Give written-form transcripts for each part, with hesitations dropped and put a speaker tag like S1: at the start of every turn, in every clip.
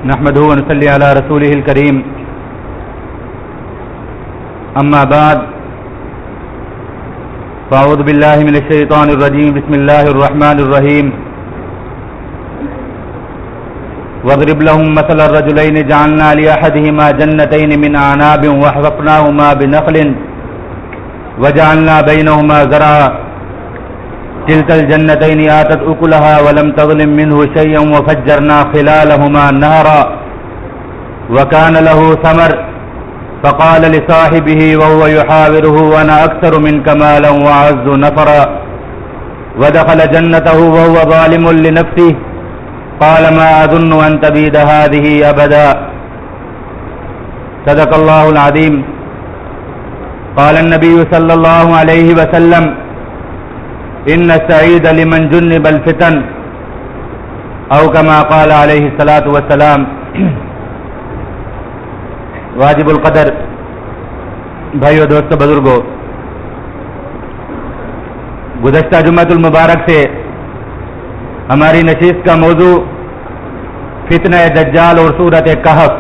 S1: نحمده ونصلي على رسوله الكريم أما بعد فأعوذ بالله من الشيطان الرجيم بسم الله الرحمن الرحيم واضرب لهم مثل الرجلين جعلنا لأحدهما جنتين من أعناب وحفظناهما بنخل وجعلنا بينهما زرعا كلتا الجنتين آتت أكلها ولم تظلم منه شيئا وفجرنا خلالهما نهرا وكان له ثمر فقال لصاحبه وهو يحاوره أنا أكثر منك مالا وأعز نفرا ودخل جنته وهو ظالم لنفسه قال ما أظن أن تبيد هذه أبدا صدق الله العظيم. قال النبي صلى الله عليه وسلم إن السعيد لمن جنب الفتن أو كما قال عليه الصلاة والسلام. واجب القدر بھائیو دوستو بزرگو، گزشتہ جمعۃ المبارک سے ہماری نشست کا موضوع فتنہ دجال اور سورۃ کہف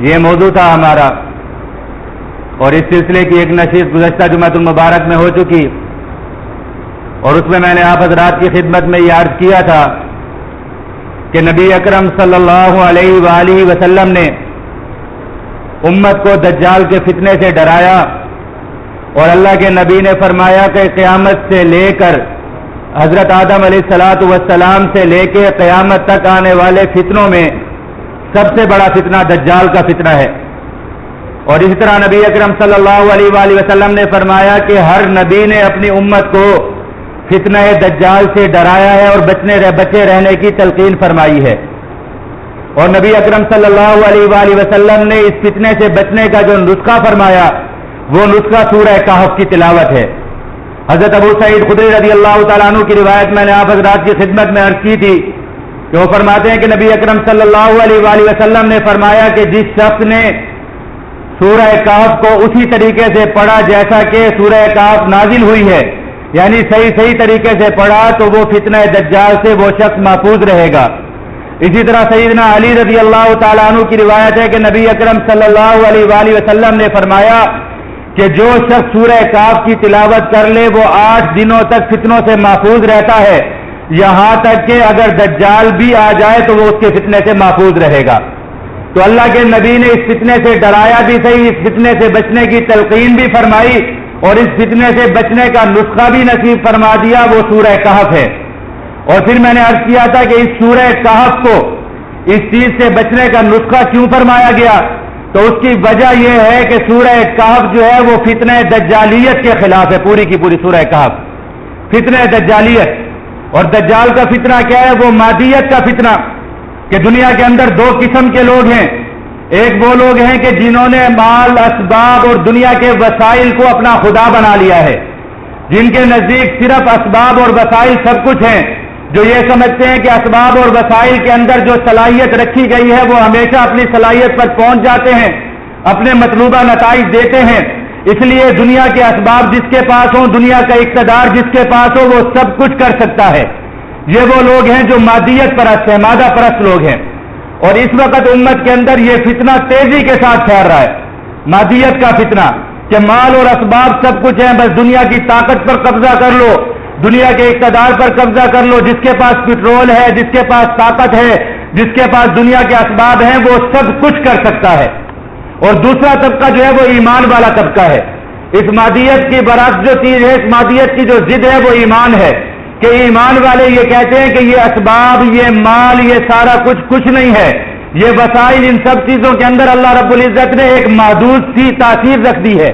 S1: یہ موضوع تھا ہمارا، اور اس سلسلے کی ایک نشست گزشتہ جمعۃ المبارک میں ہو چکی، اور اس میں نے آپ حضرات کی خدمت میں یہ عرض کیا تھا کہ نبی اکرم صلی اللہ علیہ وآلہ وسلم نے امت کو دجال کے فتنے سے ڈرایا، اور اللہ کے نبی نے فرمایا کہ قیامت سے لے کر حضرت آدم علیہ الصلاۃ والسلام سے لے کے قیامت تک آنے والے فتنوں میں سب سے بڑا فتنہ دجال کا فتنہ ہے. اور اسی طرح نبی اکرم صلی اللہ علیہ وآلہ وسلم نے فرمایا کہ ہر نبی نے اپنی امت کو فتنہ دجال سے ڈرایا ہے اور بچے رہنے کی تلقین فرمائی ہے. اور نبی اکرم صلی اللہ علیہ وآلہ وسلم نے اس فتنے سے بچنے کا جو نسخہ فرمایا وہ نسخہ سورہ کہف کی تلاوت ہے. حضرت ابو سعید خدری رضی اللہ تعالیٰ عنہ کی روایت میں نے آپ حضرات کی خدمت میں عرض کی تھی کہ وہ فرماتے ہیں کہ نبی اکرم صلی اللہ علیہ وآلہ وسلم نے فرمایا کہ جس شخص نے سورہ کہف کو اسی طریقے سے پڑھا جیسا کہ سورہ کہف نازل ہوئی ہے، یعنی صحیح طریقے سے پڑھا، تو وہ فتنہ دجال سے وہ شخص محفوظ رہے گا. اسی طرح سیدنا علی رضی اللہ تعالیٰ عنہ کی روایت ہے کہ نبی اکرم صلی اللہ علیہ وآلہ وسلم نے فرمایا کہ جو شخص سورہ کہف کی تلاوت کر لے وہ 8 دنوں تک فتنوں سے محفوظ رہتا ہے، یہاں تک کہ اگر دجال بھی آ جائے تو وہ اس کے فتنے سے محفوظ رہے گا. تو اللہ کے نبی نے اس فتنے سے ڈرایا بھی صحیح، اس فتنے سے بچنے کی تلقین بھی فرمائی، اور اس فتنے سے بچنے کا نسخہ بھی نصیب فرما دیا، وہ سورہ کہف ہے. اور پھر میں نے عرض کیا تھا کہ اس سورہ کہف کو اس چیز سے بچنے کا نسخہ کیوں فرمایا گیا، تو اس کی وجہ یہ ہے کہ سورہ کہف جو ہے وہ فتنہ دجالیت کے خلاف ہے. پوری کی پوری سورہ کہف فتنہ دجالیت. اور دجال کا فتنہ کیا ہے؟ وہ مادیت کا فتنہ، کہ دنیا کے اندر 2 قسم کے لوگ ہیں. ایک وہ لوگ ہیں کہ جنہوں نے مال، اسباب اور دنیا کے وسائل کو اپنا خدا بنا لیا ہے، جن کے نزدیک صرف اسباب اور وسائل سب کچھ ہیں، جو یہ سمجھتے ہیں کہ اسباب اور وسائل کے اندر جو صلاحیت رکھی گئی ہے وہ ہمیشہ اپنی صلاحیت پر پہنچ جاتے ہیں، اپنے مطلوبہ نتائج دیتے ہیں. اس لیے دنیا کے اسباب جس کے پاس ہوں، دنیا کا اقتدار جس کے پاس ہو، وہ سب کچھ کر سکتا ہے. یہ وہ لوگ ہیں جو مادیت پرست ہیں، مادہ پرست لوگ ہیں. اور اس وقت امت کے اندر یہ فتنہ تیزی کے ساتھ پھیل رہا ہے، مادیت کا فتنہ، کہ مال اور اسباب سب کچھ ہیں، بس دنیا کی طاقت پر قبضہ کر لو، دنیا کے اقتدار پر قبضہ کر لو. جس کے پاس پیٹرول ہے، جس کے پاس طاقت ہے، جس کے پاس دنیا کے اسباب ہیں، وہ سب کچھ کر سکتا ہے. اور دوسرا طبقہ جو ہے وہ ایمان والا طبقہ ہے. اس مادیت کی برعکس جو چیز ہے، اس مادیت کی جو ضد ہے وہ ایمان ہے، کہ ایمان والے یہ کہتے ہیں کہ یہ اسباب، یہ مال، یہ سارا کچھ نہیں ہے، یہ وسائل، ان سب چیزوں کے اندر اللہ رب العزت نے ایک محدود سی تاثیر رکھ دی ہے.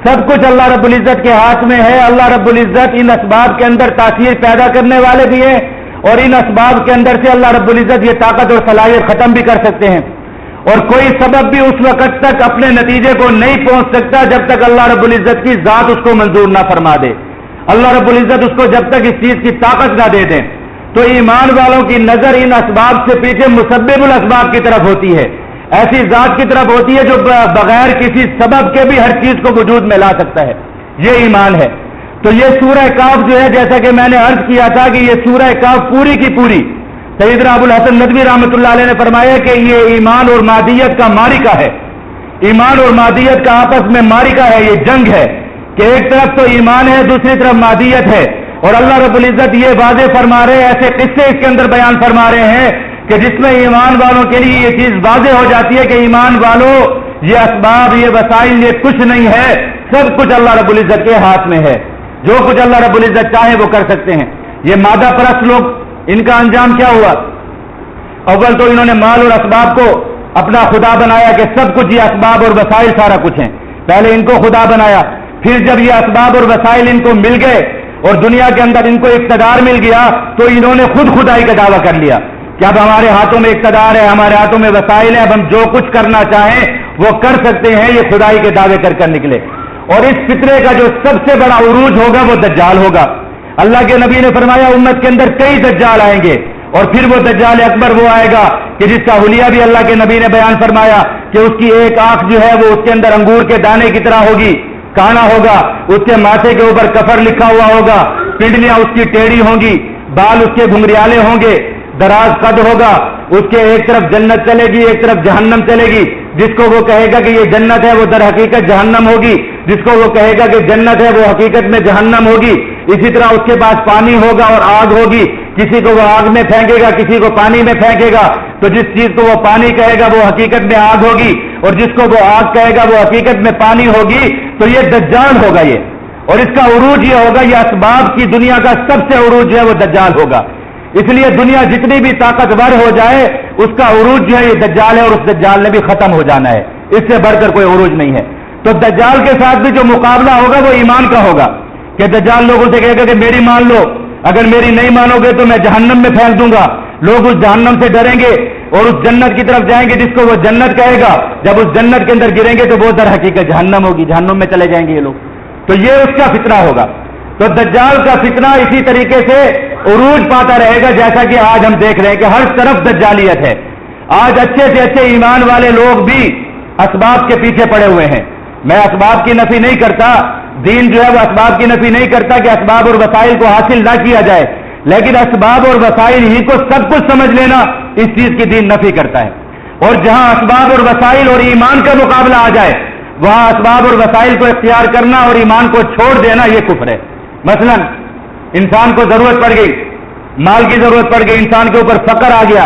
S1: سب کچھ اللہ رب العزت کے ہاتھ میں ہے. اللہ رب العزت ان اسباب کے اندر تاثیر پیدا کرنے والے بھی ہیں، اور ان اسباب کے اندر سے اللہ رب العزت یہ طاقت اور صلاحیت ختم بھی کر سکتے ہیں. اور کوئی سبب بھی اس وقت تک اپنے نتیجے کو نہیں پہنچ سکتا جب تک اللہ رب العزت کی ذات اس کو منظور نہ فرما دے، اللہ رب العزت اس کو جب تک اس چیز کی طاقت نہ دے دیں. تو ایمان والوں کی نظر ان اسباب سے پیچھے مسبب الاسباب کی طرف ہوتی ہے، ایسی ذات کی طرف ہوتی ہے جو بغیر کسی سبب کے بھی ہر چیز کو وجود میں لا سکتا ہے. یہ ایمان ہے. تو یہ سورہ کہف جو ہے، جیسا کہ میں نے عرض کیا تھا کہ یہ سورہ کہف پوری کی پوری سیدنا ابو الحسن ندوی رحمۃ اللہ علیہ نے فرمایا کہ یہ ایمان اور مادیت کا معرکہ ہے، ایمان اور مادیت کا آپس میں معرکہ ہے، یہ جنگ ہے کہ ایک طرف تو ایمان ہے، دوسری طرف مادیت ہے، اور اللہ رب العزت یہ واضح فرما رہے ہیں، ایسے قصے اس کے اندر بیان فرما رہے ہیں کہ جس میں ایمان والوں کے لیے یہ چیز واضح ہو جاتی ہے کہ ایمان والوں یہ اسباب، یہ وسائل، یہ کچھ نہیں ہے، سب کچھ اللہ رب العزت کے ہاتھ میں ہے، جو کچھ اللہ رب العزت چاہے وہ کر سکتے ہیں۔ یہ مادہ پرست لوگ، ان کا انجام کیا ہوا؟ اول تو انہوں نے مال اور اسباب کو اپنا خدا بنایا کہ سب کچھ یہ اسباب اور وسائل سارا کچھ ہیں، پہلے ان کو خدا بنایا، پھر جب یہ اسباب اور وسائل ان کو مل گئے اور دنیا کے اندر ان کو اقتدار مل گیا تو انہوں نے خود خدائی کا دعویٰ کر لیا کہ اب ہمارے ہاتھوں میں اقتدار ہے، ہمارے ہاتھوں میں وسائل ہے، اب ہم جو کچھ کرنا چاہیں وہ کر سکتے ہیں، یہ خدائی کے دعوے کر کر نکلے۔ اور اس فطرے کا جو سب سے بڑا عروج ہوگا وہ دجال ہوگا۔ اللہ کے نبی نے فرمایا امت کے اندر کئی دجال آئیں گے، اور پھر وہ دجال اکبر وہ آئے گا کہ جس کا حلیہ بھی اللہ کے نبی نے بیان فرمایا کہ اس کی ایک آنکھ جو ہے وہ اس کے اندر انگور کے دانے کی طرح ہوگی، کانا ہوگا، اس کے ماتھے کے اوپر کفر لکھا ہوا ہوگا، پنڈلیاں اس کی ٹیڑھی ہوں گی، بال اس کے گھنگریالے ہوں گے، دراز قد ہوگا، اس کے ایک طرف جنت چلے گی، ایک طرف جہنم چلے گی، جس کو وہ کہے گا کہ یہ جنت ہے وہ در حقیقت جہنم ہوگی، جس کو وہ کہے گا کہ جنت ہے وہ حقیقت میں جہنم ہوگی۔ اسی طرح اس کے پاس پانی ہوگا اور آگ ہوگی، کسی کو وہ آگ میں پھینکے گا، کسی کو پانی میں پھینکے گا، تو جس چیز کو وہ پانی کہے گا وہ حقیقت میں آگ ہوگی، اور جس کو وہ آگ کہے گا وہ حقیقت میں پانی ہوگی۔ تو یہ دجال ہوگا یہ، اور اس کا عروج یہ ہوگا، یہ اسباب کی دنیا کا سب سے عروج جو ہے وہ دجال ہوگا۔ اس لیے دنیا جتنی بھی طاقتور ہو جائے اس کا عروج جو ہے یہ دجال ہے، اور اس دجال نے بھی ختم ہو جانا ہے، اس سے بڑھ کر کوئی عروج نہیں ہے۔ تو دجال کے ساتھ بھی جو مقابلہ ہوگا وہ ایمان کا ہوگا کہ دجال لوگوں سے کہے گا کہ میری مان لو، اگر میری نہیں مانو گے تو میں جہنم میں پھینک دوں گا۔ لوگ اس جہنم سے ڈریں گے اور اس جنت کی طرف جائیں گے جس کو وہ جنت کہے گا، جب اس جنت کے اندر گریں گے تو وہ در حقیقت جہنم ہوگی، جہنم میں چلے جائیں گے یہ لوگ۔ تو یہ اس کا فتنہ ہوگا۔ تو دجال کا فتنہ اسی طریقے سے عروج پاتا رہے گا، جیسا کہ آج ہم دیکھ رہے ہیں کہ ہر طرف دجالیت ہے۔ آج اچھے سے اچھے ایمان والے لوگ بھی اسباب کے پیچھے پڑے ہوئے ہیں۔ میں اسباب کی نفی نہیں کرتا، دین جو ہے وہ اسباب کی نفی نہیں کرتا کہ اسباب اور وسائل کو حاصل نہ کیا جائے، لیکن اسباب اور وسائل ہی کو سب کچھ سمجھ لینا اس چیز کی دین نفی کرتا ہے۔ اور جہاں اسباب اور وسائل اور ایمان کا مقابلہ آ جائے وہاں اسباب اور وسائل کو اختیار کرنا اور ایمان کو چھوڑ دینا یہ کفر ہے۔ مثلا انسان کو ضرورت پڑ گئی، مال کی ضرورت پڑ گئی، انسان کے اوپر فقر آ گیا،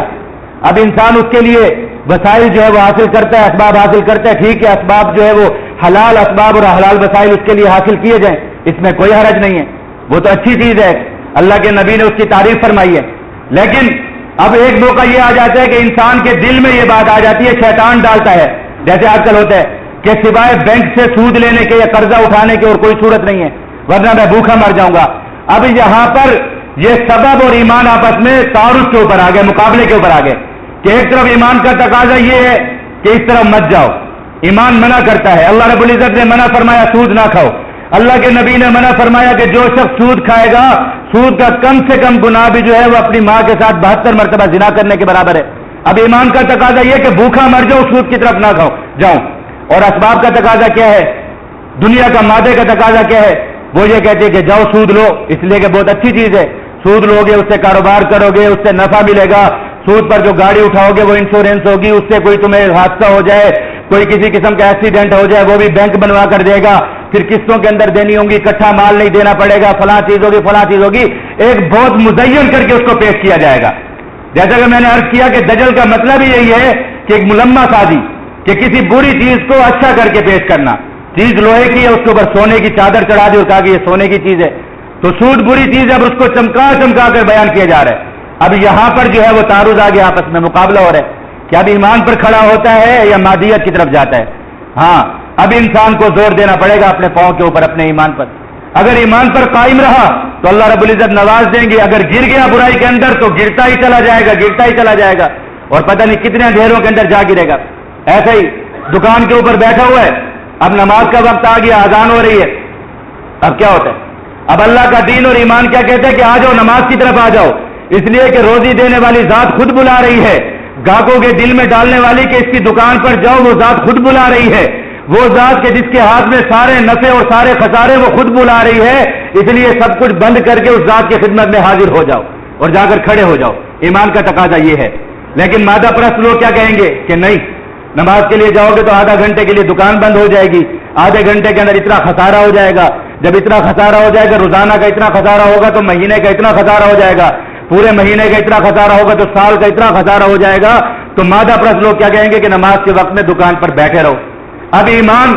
S1: اب انسان اس کے لیے وسائل جو ہے وہ حاصل کرتا ہے، اسباب حاصل کرتا ہے، ٹھیک ہے، اسباب جو ہے وہ حلال اسباب اور حلال وسائل اس کے لیے حاصل کیے جائیں، اس میں کوئی حرج نہیں ہے، وہ تو اچھی چیز ہے، اللہ کے نبی نے اس کی تعریف فرمائی ہے۔ لیکن اب ایک موقع یہ آ جاتا ہے کہ انسان کے دل میں یہ بات آ جاتی ہے، شیطان ڈالتا ہے، جیسے آج کل ہوتا ہے کہ سوائے بینک سے سود لینے کے یا قرضہ اٹھانے کے اور کوئی صورت نہیں ہے، ورنہ میں بھوکا مر جاؤں گا۔ اب یہاں پر یہ سبب اور ایمان آپس میں تعارض کے اوپر آ گئے، مقابلے کے اوپر آ گئے کہ ایک طرف ایمان کا تقاضا یہ ہے کہ اس طرف مت جاؤ، ایمان منع کرتا ہے، اللہ رب العزت نے منع فرمایا سود نہ کھاؤ، اللہ کے نبی نے منع فرمایا کہ جو شخص سود کھائے گا سود کا کم سے کم گناہ بھی جو ہے وہ اپنی ماں کے ساتھ 72 مرتبہ زنا کرنے کے برابر ہے۔ اب ایمان کا تقاضا یہ کہ بھوکا مر جاؤ، سود کی طرف نہ جاؤں، اور اسباب کا تقاضا کیا ہے، دنیا کا مادے کا تقاضا کیا ہے، وہ یہ کہتے ہیں کہ جاؤ سود لو، اس لیے کہ بہت اچھی چیز ہے، سود لو گے اس سے کاروبار کرو گے، اس سے نفع ملے گا، سود پر جو گاڑی اٹھاؤ گے وہ انشورنس ہوگی، اس سے کوئی تمہیں حادثہ ہو جائے، کوئی کسی قسم کا ایکسیڈنٹ ہو جائے وہ بھی بینک بنوا کر دے گا، پھر قسطوں کے اندر دینی ہوں گی، اکٹھا مال نہیں دینا پڑے گا، فلاں چیز ہوگی فلاں چیز ہوگی، ایک بہت مزین کر کے اس کو پیش کیا جائے گا۔ جیسا کہ میں نے عرض کیا کہ دجل کا مطلب ہی یہی ہے کہ ایک ملمہ سازی، کہ کسی بری چیز کو اچھا کر کے پیش کرنا، چیز لوہے کی ہے اس کے اوپر سونے کی چادر چڑھا دی اور کہا کہ یہ سونے کی چیز ہے، تو سود بری چیز ہے، اب اس کو چمکا چمکا کر بیان کیا جا رہا ہے۔ اب یہاں پر جو ہے وہ تعارض آ گیا، آپس میں مقابلہ ہو رہا ہے کہ اب ایمان پر کھڑا ہوتا ہے یا مادیت کی طرف جاتا ہے۔ ہاں اب انسان کو زور دینا پڑے گا اپنے پاؤں کے اوپر، اپنے ایمان پر۔ اگر ایمان پر قائم رہا تو اللہ رب العزت نواز دیں گے، اگر گر گیا برائی کے اندر تو گرتا ہی چلا جائے گا، گرتا ہی چلا جائے گا، اور پتہ نہیں کتنے اندھیروں کے اندر جا گرے گا۔ ایسے ہی دکان کے اوپر بیٹھا ہوا ہے، اب نماز کا وقت آ گیا، اذان ہو رہی ہے، اب کیا ہوتا ہے؟ اب اللہ کا دین اور ایمان کیا کہتے ہیں کہ آ جاؤ نماز کی طرف آ جاؤ، اس لیے کہ روزی دینے والی ذات خود بلا رہی ہے، گاہکوں کے دل میں ڈالنے والی کہ اس کی دکان پر جاؤ، وہ ذات خود بلا رہی ہے، وہ ذات کے جس کے ہاتھ میں سارے نفع اور سارے خسارے وہ خود بلا رہی ہے، اس لیے سب کچھ بند کر کے اس ذات کی خدمت میں حاضر ہو جاؤ اور جا کر کھڑے ہو جاؤ۔ ایمان کا تقاضا یہ ہے. لیکن مادہ پرست لوگ کیا کہیں گے کہ نہیں، نماز کے لیے جاؤ گے تو آدھا گھنٹے کے لیے دکان بند ہو جائے گی، آدھے گھنٹے کے اندر اتنا خسارہ ہو جائے گا، جب اتنا خسارہ ہو جائے گا روزانہ کا اتنا خسارہ ہوگا تو مہینے کا اتنا خسارہ ہو جائے گا، پورے مہینے کا اتنا خسارہ ہوگا تو سال کا اتنا خسارہ ہو جائے گا. تو مادہ پرست لوگ کیا کہیں گے کہ نماز کے وقت میں دکان پر بیٹھے رہو. اب ایمان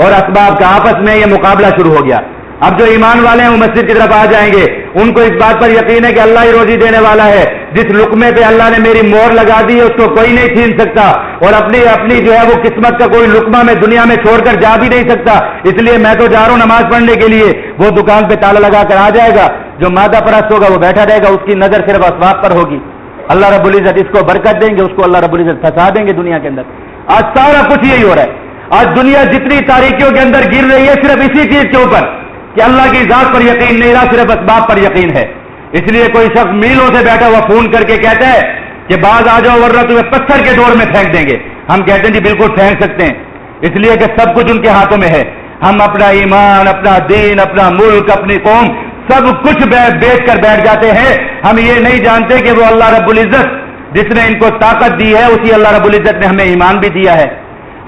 S1: اور اسباب کا آپس میں یہ مقابلہ شروع ہو گیا. اب جو ایمان والے ہیں وہ مسجد کی طرف آ جائیں گے، ان کو اس بات پر یقین ہے کہ اللہ ہی روزی دینے والا ہے، جس لقمے پہ اللہ نے میری مہر لگا دی ہے اس کو کوئی نہیں چھین سکتا، اور اپنی جو ہے وہ قسمت کا کوئی لقمہ میں دنیا میں چھوڑ کر جا بھی نہیں سکتا، اس لیے میں تو جا رہا ہوں نماز پڑھنے کے لیے. وہ دکان پہ تالا لگا کر آ جائے گا. جو مادہ پرست ہوگا وہ بیٹھا رہے گا، اس کی نظر صرف اسباب پر ہوگی. اللہ رب العزت اس کو برکت دیں گے، اس کو اللہ رب العزت پھنسا دیں گے دنیا کے اندر. آج سارا کچھ یہی ہو رہا ہے. آج دنیا جتنی تاریکیوں کے اندر گر رہی ہے صرف اسی چیز کے اوپر کہ اللہ کی ذات پر یقین نہیں رہا، صرف اسباب پر یقین ہے. اس لیے کوئی شخص میلوں سے بیٹھا ہوا فون کر کے کہتا ہے کہ باز آ جاؤ ورنہ تمہیں پتھر کے ڈور میں پھینک دیں گے. ہم کہتے ہیں جی بالکل پھینک سکتے ہیں، اس لیے کہ سب کچھ ان کے ہاتھوں میں ہے. ہم اپنا ایمان، اپنا دین، اپنا ملک، اپنی قوم سب کچھ بیچ کر بیٹھ جاتے ہیں. ہم یہ نہیں جانتے کہ وہ اللہ رب العزت جس نے ان کو طاقت دی ہے اسی اللہ رب العزت نے ہمیں ایمان بھی دیا ہے.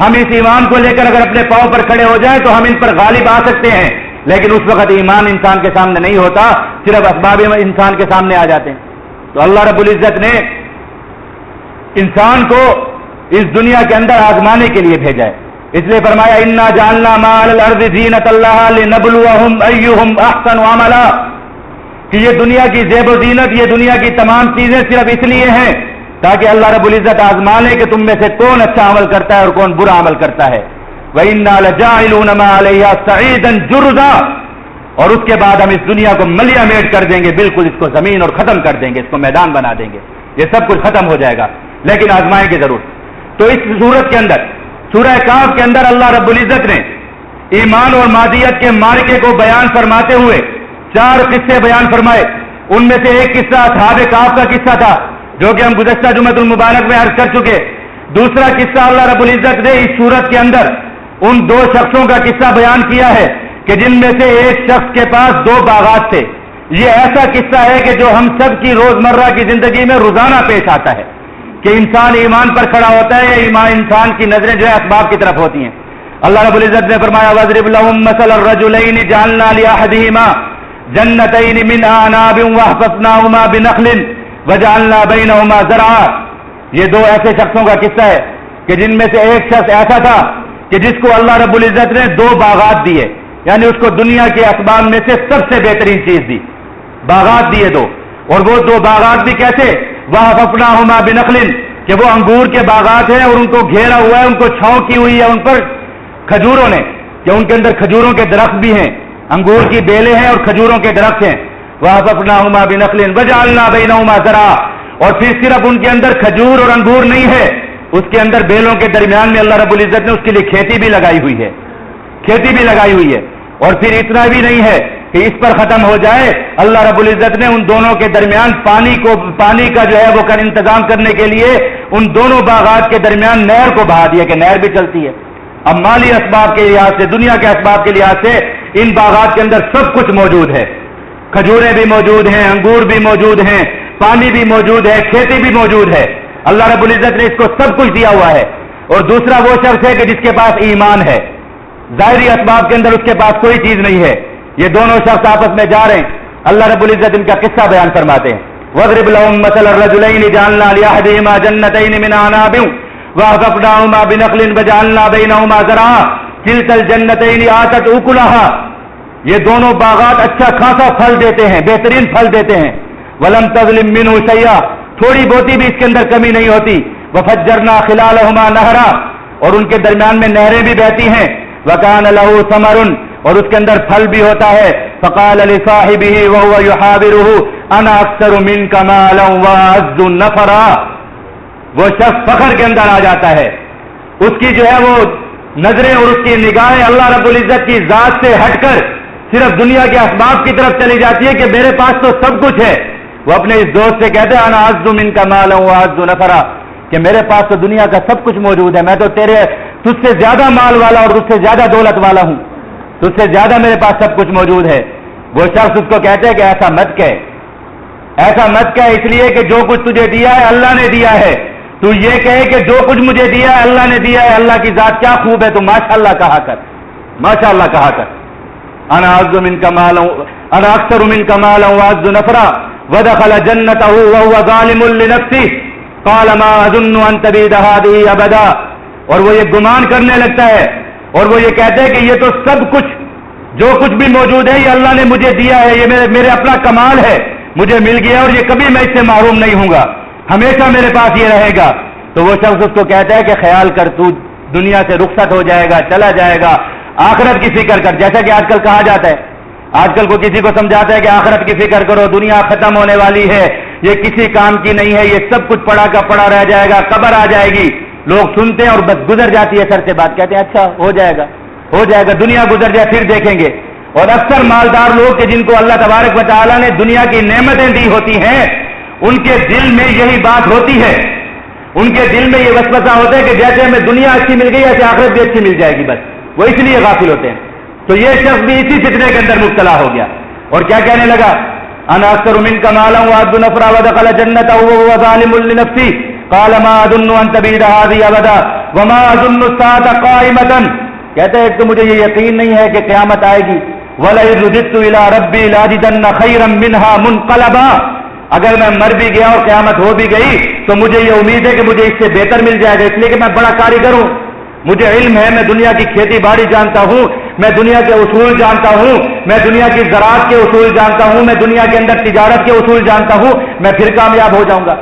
S1: ہم اس ایمان کو لے کر اگر اپنے پاؤں پر کھڑے ہو جائیں تو ہم ان پر غالب آ سکتے ہیں، لیکن اس وقت ایمان انسان کے سامنے نہیں ہوتا، صرف اسباب انسان کے سامنے آ جاتے ہیں. تو اللہ رب العزت نے انسان کو اس دنیا کے اندر آزمانے کے لیے بھیجا ہے. اس لیے فرمایا انا جعلنا ما علی الارض زینۃ لها لنبلوہم ایہم احسن عملا، کہ یہ دنیا کی زیب و زینت، یہ دنیا کی تمام چیزیں صرف اس لیے ہیں تاکہ اللہ رب العزت آزما لے کہ تم میں سے کون اچھا عمل کرتا ہے اور کون برا عمل کرتا ہے. وَإِنَّا لَجَاعِلُونَ مَا عَلَيْهَا صَعِيدًا جُرُزًا، اور اس کے بعد ہم اس دنیا کو ملیا میٹ کر دیں گے، بالکل اس کو زمین اور ختم کر دیں گے، اس کو میدان بنا دیں گے، یہ سب کچھ ختم ہو جائے گا، لیکن آزمائیں گے ضرور. تو اس صورت کے اندر سورہ کہف کے اندر اللہ رب العزت نے ایمان اور مادیت کے معرکے کو بیان فرماتے ہوئے 4 قصے بیان فرمائے. ان میں سے ایک قصہ اصحاب کہف کا قصہ تھا جو کہ ہم گزشتہ جمعۃ المبارک میں عرض کر چکے. دوسرا قصہ اللہ رب العزت نے اس صورت کے اندر ان 2 شخصوں کا قصہ بیان کیا ہے کہ جن میں سے ایک شخص کے پاس 2 باغات تھے. یہ ایسا قصہ ہے کہ جو ہم سب کی روزمرہ کی زندگی میں روزانہ پیش آتا ہے کہ انسان ایمان پر کھڑا ہوتا ہے، ایمان انسان کی نظریں جو ہے اسباب کی طرف ہوتی ہیں. اللہ رب العزت نے فرمایا وَاضْرِبْ لَهُم مَّثَلَ الرَّجُلَيْنِ جَعَلْنَا لِأَحَدِهِمَا جَنَّتَيْنِ مِنْ أَعْنَابٍ وَحَفَفْنَاهُمَا بِنَخْلٍ وَجَعَلْنَا بَيْنَهُمَا زَرْعًا. یہ 2 ایسے شخصوں کا قصہ ہے کہ جن میں سے ایک شخص ایسا تھا کہ جس کو اللہ رب العزت نے 2 باغات دیے، یعنی اس کو دنیا کے اسباب میں سے سب سے بہترین چیز دی، باغات دیے 2. اور وہ 2 باغات بھی کیسے؟ وَحَفَفْنَاهُمَا بِنَخْلٍ، کہ وہ انگور کے باغات ہیں اور ان کو گھیرا ہوا ہے، ان کو چھاؤں کی ہوئی ہے ان پر کھجوروں نے، کہ ان کے اندر کھجوروں کے درخت بھی ہیں، انگور کی بیلیں ہیں اور کھجوروں کے درخت ہیں. وَحَفَفْنَاهُمَا بِنَخْلٍ وَجَعَلْنَا بَيْنَهُمَا زَرْعًا. اور پھر صرف ان کے اندر کھجور اور انگور نہیں ہے، اس کے اندر بیلوں کے درمیان میں اللہ رب العزت نے اس کے لیے کھیتی بھی لگائی ہوئی ہے، کھیتی بھی لگائی ہوئی ہے. اور پھر اتنا بھی نہیں ہے کہ اس پر ختم ہو جائے، اللہ رب العزت نے ان دونوں کے درمیان پانی کا جو ہے وہ انتظام کرنے کے لیے ان دونوں باغات کے درمیان نہر کو بہا دیا کہ نہر بھی چلتی ہے. اب مالی اسباب کے لحاظ سے، دنیا کے اسباب کے لحاظ سے ان باغات کے اندر سب کچھ موجود ہے، کھجوریں بھی موجود ہیں، انگور بھی موجود ہیں، پانی بھی موجود ہے، کھیتی بھی موجود ہے. اللہ رب العزت نے اس کو سب کچھ دیا ہوا ہے. اور دوسرا وہ شخص ہے کہ جس کے پاس ایمان ہے، ظاہری اسباب کے اندر اس کے پاس کوئی چیز نہیں ہے. یہ دونوں شخص آپس میں جا رہے ہیں. اللہ رب العزت ان کا قصہ بیان فرماتے ہیں وَاضْرِبْ لَهُم مَّثَلَ الرَّجُلَيْنِ جَعَلْنَا لِأَحَدِهِمَا جَنَّتَيْنِ مِنْ أَعْنَابٍ وَحَفَفْنَاهُمَا بِنَخْلٍ وَجَعَلْنَا بَيْنَهُمَا زَرْعًا كِلْتَا الْجَنَّتَيْنِ آتَتْ أُكُلَهَا. یہ دونوں باغات اچھا خاصا پھل دیتے ہیں، بہترین پھل دیتے ہیں. وَلَمْ تَظْلِم مِّنْهُ شَيْئًا، تھوڑی بہتی بھی اس کے اندر کمی نہیں ہوتی. وَفَجَّرْنَا خِلَالَهُمَا نَهْرًا، اور ان کے درمیان میں نہریں بھی بہتی ہیں. وَكَانَ لَهُ ثَمَرٌ، اور اس کے اندر پھل بھی ہوتا ہے. فَقَالَ لِصَاحِبِهِ وَهُوَ يُحَاوِرُهُ أَنَا أَكْثَرُ مِنْكَ مَالًا وَأَعَزُّ نَفَرًا. وہ شخص فخر کے اندر آ جاتا ہے، اس کی جو ہے وہ نظریں اور اس کی نگاہیں اللہ رب العزت کی ذات سے ہٹ کر صرف دنیا کے اسباب کی طرف چلی جاتی ہے کہ میرے پاس تو سب کچھ ہے. وہ اپنے اس دوست سے کہتے ہیں انا اعز منک مالا واعز نفرا، کہ میرے پاس تو دنیا کا سب کچھ موجود ہے، میں تو تجھ سے زیادہ مال والا اور تجھ سے زیادہ دولت والا ہوں، تجھ سے زیادہ میرے پاس سب کچھ موجود ہے. وہ شخص اس کو کہتے ہیں کہ ایسا مت کہے، ایسا مت کہہ اس لیے کہ جو کچھ تجھے دیا ہے اللہ نے دیا ہے، تو یہ کہے کہ جو کچھ مجھے دیا ہے اللہ نے دیا ہے، اللہ کی ذات کیا خوب ہے، تو ماشاءاللہ کہا کر، ماشاءاللہ کہا کر۔ انا اعز منک مالا انا اکثر منک مالا واعز نفرا ودخل جنته وهو ظالم لنفسه قال ما اظن ان تبيد هذه ابدا۔ اور وہ یہ گمان کرنے لگتا ہے اور وہ یہ کہتے ہیں کہ یہ تو سب کچھ جو کچھ بھی موجود ہے یہ اللہ نے مجھے دیا ہے، یہ میرے اپنا کمال ہے، مجھے مل گیا اور یہ کبھی میں اس سے محروم نہیں ہوں گا، ہمیشہ میرے پاس یہ رہے گا۔ تو وہ شخص اس کو کہتا ہے کہ خیال کر، تو دنیا سے رخصت ہو جائے گا، چلا جائے گا، آخرت کی فکر کر۔ جیسا کہ آج کل کہا جاتا ہے، آج کل کو کسی کو سمجھاتا ہے کہ آخرت کی فکر کرو، دنیا ختم ہونے والی ہے، یہ کسی کام کی نہیں ہے، یہ سب کچھ پڑا کا پڑا رہ جائے گا، قبر آ جائے گی۔ لوگ سنتے ہیں اور بس گزر جاتی ہے سر سے بات، کہتے ہیں اچھا ہو جائے گا، ہو جائے گا، دنیا گزر جائے پھر دیکھیں گے۔ اور اکثر مالدار لوگ کہ جن کو اللہ تبارک و تعالیٰ نے دنیا کی نعمتیں دی ہوتی ہیں، ان کے دل میں یہی بات ہوتی ہے، ان کے دل میں یہ وسوسہ ہوتا ہے کہ جیسے ہمیں دنیا اچھی مل گئی ایسے آخرت بھی اچھی مل جائے گی، بس وہ اس لیے غافل ہوتے ہیں۔ تو یہ شخص بھی اسی فتنے کے اندر مبتلا ہو گیا اور کیا کہنے لگا، انا اکثر منک مالا واعز نفرا ودخل جنته وهو ظالم لنفسه قال ما اظن ان تبيد هذه ابدا وما اظن الساعه قائمه۔ کہتے ہیں کہ مجھے یہ یقین نہیں ہے کہ قیامت آئے گی، وَلَئِن رُدِدتُّ إِلَىٰ رَبِّي لَأَجِدَنَّ خَيْرًا مِّنْهَا مُنقَلَبًا۔ اگر میں مر بھی گیا اور قیامت ہو بھی گئی تو مجھے یہ امید ہے کہ مجھے اس سے بہتر مل جائے گا، اس لیے کہ میں بڑا کاریگر ہوں، مجھے علم ہے، میں دنیا کی کھیتی باڑی جانتا ہوں، میں دنیا کے اصول جانتا ہوں، میں دنیا کی زراعت کے اصول جانتا ہوں، میں دنیا کے اندر تجارت کے اصول جانتا ہوں، میں پھر کامیاب ہو جاؤں گا۔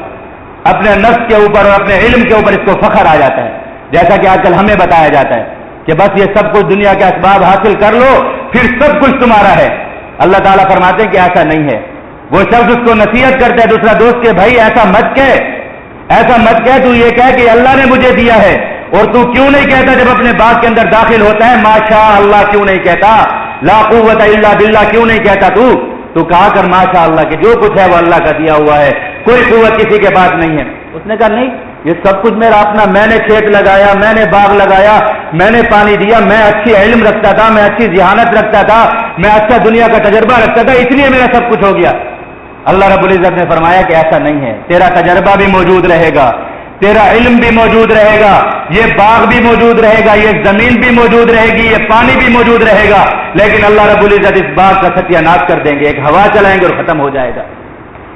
S1: اپنے نفس کے اوپر اور اپنے علم کے اوپر اس کو فخر آ جاتا ہے، جیسا کہ آج کل ہمیں بتایا جاتا ہے کہ بس یہ سب کچھ دنیا کے اسباب حاصل کر لو پھر سب کچھ تمہارا ہے۔ اللہ تعالیٰ فرماتے ہیں کہ ایسا نہیں ہے۔ وہ شخص اس کو نصیحت کرتا ہے دوسرا دوست کہ بھائی ایسا مت کہہ، ایسا مت کہہ، تو یہ کہہ کہ اللہ نے مجھے دیا ہے۔ اور تو کیوں نہیں کہتا جب اپنے باغ کے اندر داخل ہوتا ہے ماشاء اللہ کیوں نہیں کہتا، لا قوت الا باللہ کیوں نہیں کہتا؟ تو کہا کر ماشاء اللہ کہ جو کچھ ہے وہ اللہ کا دیا ہوا ہے، کوئی قوت کسی کے پاس نہیں ہے۔ اس نے کہا نہیں، یہ سب کچھ میرا اپنا، میں نے کھیت لگایا، میں نے باغ لگایا، میں نے پانی دیا، میں اچھی علم رکھتا تھا، میں اچھی ذہانت رکھتا تھا، میں اچھا دنیا کا تجربہ رکھتا تھا، اس لیے میرا سب کچھ ہو گیا۔ اللہ رب العزت نے فرمایا کہ ایسا نہیں ہے، تیرا تجربہ بھی موجود رہے گا، تیرا علم بھی موجود رہے گا، یہ باغ بھی موجود رہے گا، یہ زمین بھی موجود رہے گی، یہ پانی بھی موجود رہے گا، لیکن اللہ رب العزت اس باغ کا ستیہ ناش کر دیں گے، ایک ہوا چلائیں گے اور ختم ہو جائے گا،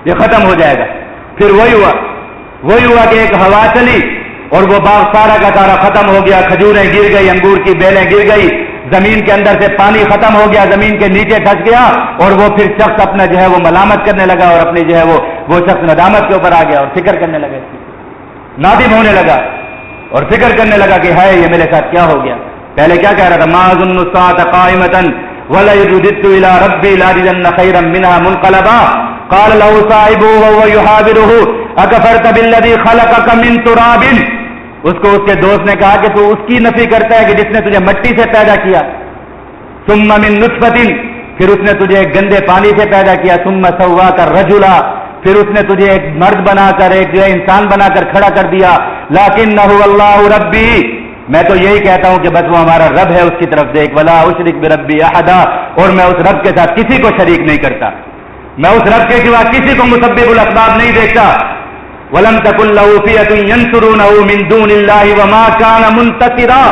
S1: یہ ختم ہو جائے گا۔ پھر وہی ہوا کہ ایک ہوا چلی اور وہ باغ سارا کا سارا ختم ہو گیا، کھجوریں گر گئی، انگور کی بیلیں گر گئی، زمین کے اندر سے پانی ختم ہو گیا، زمین کے نیچے دھس گیا، اور وہ پھر شخص اپنا جو ہے وہ ملامت کرنے لگا اور اپنی جو ہے وہ شخص ندامت کے اوپر آ گیا اور فکر کرنے لگا، نادم ہونے لگا اور فکر کرنے لگا کہ ہے یہ میرے ساتھ کیا ہو گیا۔ پہلے کیا کہہ رہا تھا، ما اظن الساعة قائمة ولئن رددت الى ربي لاجدن خيرا منها منقلبا قال له صاحبه وهو يحاوره اكفرت بالذي خلقك من تراب۔ اس کو اس کے دوست نے کہا کہ تو اس کی نفی کرتا ہے کہ جس نے تجھے مٹی سے پیدا کیا، ثم من نطفة، پھر اس نے تجھے ایک گندے پانی سے پیدا کیا، ثم سواك رجلا، پھر اس نے تجھے ایک مرد بنا کر، ایک جو ہے انسان بنا کر کھڑا کر دیا، لکنہ اللہ ربی، میں تو یہی کہتا ہوں کہ بس وہ ہمارا رب ہے، اس کی طرف دیکھ، ولا اشرک بربی احدا، اور میں اس رب کے ساتھ کسی کو شریک نہیں کرتا، میں اس رب کے سوا کسی کو مسبب الاسباب نہیں دیکھتا۔ ولم تکن له فئة ينصرونه من دون الله وما كان منتصرا،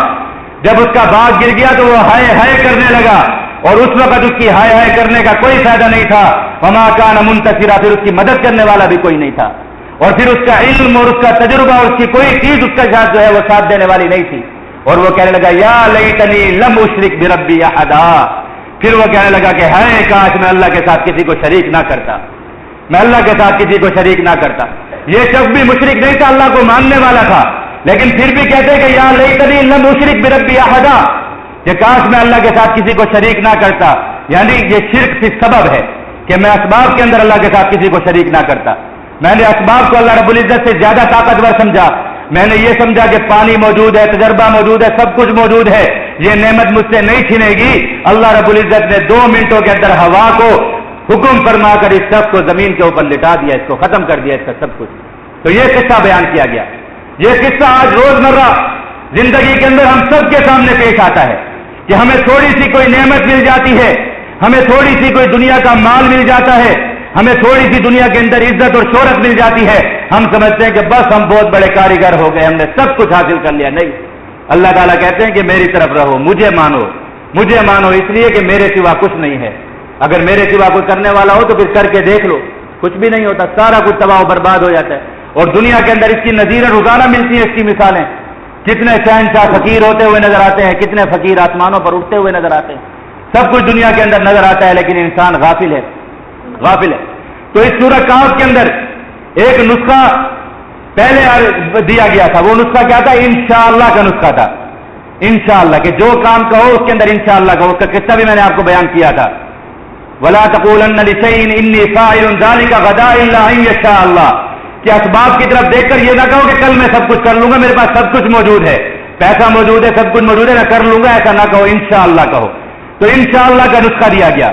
S1: جب اس کا باغ گر گیا تو وہ ہائے ہائے کرنے لگا، اور اس وقت اس کی ہائے ہائے کرنے کا کوئی فائدہ نہیں تھا، وما كان منتصرا، پھر اس کی مدد کرنے والا بھی کوئی نہیں تھا، اور پھر اس کا علم اور اس کا تجربہ اور اس کی کوئی چیز اس کے ساتھ جو ہے وہ ساتھ دینے والی نہیں تھی، اور وہ کہنے لگا یا لیتنی لم اشرک بربی احدا، پھر وہ کہنے لگا کہ ہائے کاش میں اللہ کے ساتھ کسی کو شریک نہ کرتا، میں اللہ کے ساتھ کسی کو شریک نہ کرتا۔ یہ شخص بھی مشرک نہیں تھا، اللہ کو ماننے والا تھا، لیکن پھر بھی کہتے کہ یا لیتنی لم اشرک بربی احدا، کہ کاش میں اللہ کے ساتھ کسی کو شریک نہ کرتا، یعنی یہ شرک کی سبب ہے کہ میں اسباب کے اندر اللہ کے ساتھ کسی کو شریک نہ کرتا، میں نے اسباب کو اللہ رب العزت سے زیادہ طاقتور سمجھا، میں نے یہ سمجھا کہ پانی موجود ہے، تجربہ موجود ہے، سب کچھ موجود ہے، یہ نعمت مجھ سے نہیں چھینے گی۔ اللہ رب العزت نے 2 منٹوں کے اندر ہوا کو حکم فرما کر اس شخص کو زمین کے اوپر لٹا دیا، اس کو ختم کر دیا، اس کا سب کچھ۔ تو یہ قصہ بیان کیا گیا، یہ قصہ آج روزمرہ زندگی کے اندر ہم سب کے سامنے پیش آتا ہے کہ ہمیں تھوڑی سی کوئی نعمت مل جاتی ہے، ہمیں تھوڑی سی کوئی دنیا کا مال مل جاتا ہے، ہمیں تھوڑی سی دنیا کے اندر عزت اور شہرت مل جاتی ہے، ہم سمجھتے ہیں کہ بس ہم بہت بڑے کاریگر ہو گئے، ہم نے سب کچھ حاصل کر لیا۔ نہیں، اللہ تعالیٰ کہتے ہیں کہ میری طرف رہو، مجھے مانو اس لیے کہ میرے سوا کچھ نہیں ہے۔ اگر میرے سوا کوئی کرنے والا ہو تو پھر کر کے دیکھ لو، کچھ بھی نہیں ہوتا، سارا کچھ تباہ و برباد ہو جاتا ہے۔ اور دنیا کے اندر اس کی نظیریں روزانہ ملتی ہیں، اس کی مثالیں، کتنے شہنشاہ فقیر ہوتے ہوئے نظر آتے ہیں، کتنے فقیر آسمانوں پر اٹھتے ہوئے نظر آتے ہیں، سب کچھ دنیا کے اندر نظر آتا ہے، لیکن انسان غافل ہے۔ تو اس سورہ کہف کے اندر ایک نسخہ پہلے دیا گیا تھا، وہ نسخہ کیا تھا؟ انشاءاللہ کا نسخہ تھا، انشاءاللہ کہ جو کام کہو اس کے اندر انشاءاللہ کہو۔ اس کا قصہ بھی میں نے آپ کو بیان کیا تھا، وَلَا تَقُولَنَّ لِشَيْءٍ إِنِّي فَاعِلٌ ذَلِكَ غَدًا إِلَّا أَن يَشَاءَ اللَّهُ، کہ اسباب کی طرف دیکھ کر یہ نہ کہو کہ کل میں سب کچھ کر لوں گا، میرے پاس سب کچھ موجود ہے، پیسہ موجود ہے، سب کچھ موجود ہے، میں کر لوں گا، ایسا نہ کہو، انشاءاللہ کہو۔ تو انشاءاللہ کا نسخہ دیا گیا،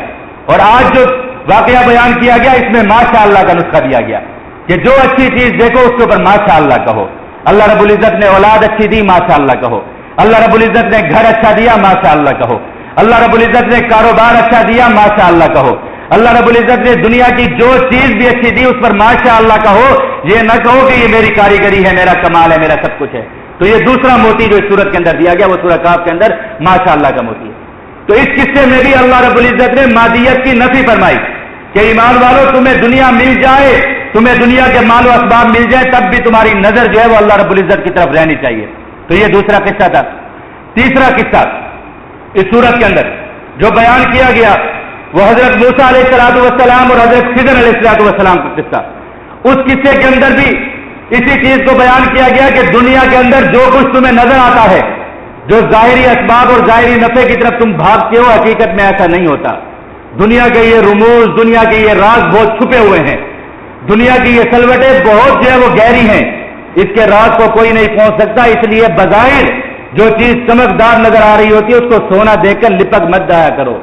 S1: اور آج جو واقعہ بیان کیا گیا اس میں ماشاءاللہ کا نسخہ دیا گیا کہ جو اچھی چیز دیکھو اس کے اوپر ماشاءاللہ کہو۔ اللہ رب العزت نے اولاد اچھی دی، ماشاءاللہ کہو۔ اللہ رب العزت نے گھر اچھا دیا، ماشاءاللہ کہو۔ اللہ رب العزت نے کاروبار اچھا دیا، ماشاءاللہ کہو۔ اللہ رب العزت نے دنیا کی جو چیز بھی اچھی دی اس پر ماشاءاللہ کہو، یہ نہ کہو کہ یہ میری کاریگری ہے، میرا کمال ہے، میرا سب کچھ ہے۔ تو یہ دوسرا موتی جو اس سورت کے اندر دیا گیا وہ سورہ کہف کے اندر ماشاءاللہ کا موتی ہے۔ تو اس قصے میں بھی اللہ رب العزت نے مادیت کی نفی فرمائی کہ ایمان والو، تمہیں دنیا مل جائے، تمہیں دنیا کے مال و اسباب مل جائے، تب بھی تمہاری نظر جو ہے وہ اللہ رب العزت کی طرف رہنی چاہیے۔ تو یہ دوسرا قصہ تھا۔ تیسرا قصہ اس سورت کے اندر جو بیان کیا گیا وہ حضرت موسیٰ علیہ السلام اور حضرت خضر علیہ السلام کا قصہ۔ اس قصے کے اندر بھی اسی چیز کو بیان کیا گیا کہ دنیا کے اندر جو کچھ تمہیں نظر آتا ہے، جو ظاہری اسباب اور ظاہری نفع کی طرف تم بھاگتے ہو، حقیقت میں ایسا نہیں ہوتا۔ دنیا کے یہ رموز، دنیا کے یہ راز بہت چھپے ہوئے ہیں، دنیا کی یہ سلوٹیں بہت جو ہے وہ گہری ہیں، اس کے راز کو کوئی نہیں پہنچ سکتا۔ اس لیے بظاہر جو چیز چمکدار نظر آ رہی ہوتی ہے اس کو سونا دیکھ کر لپک مت جایا کرو۔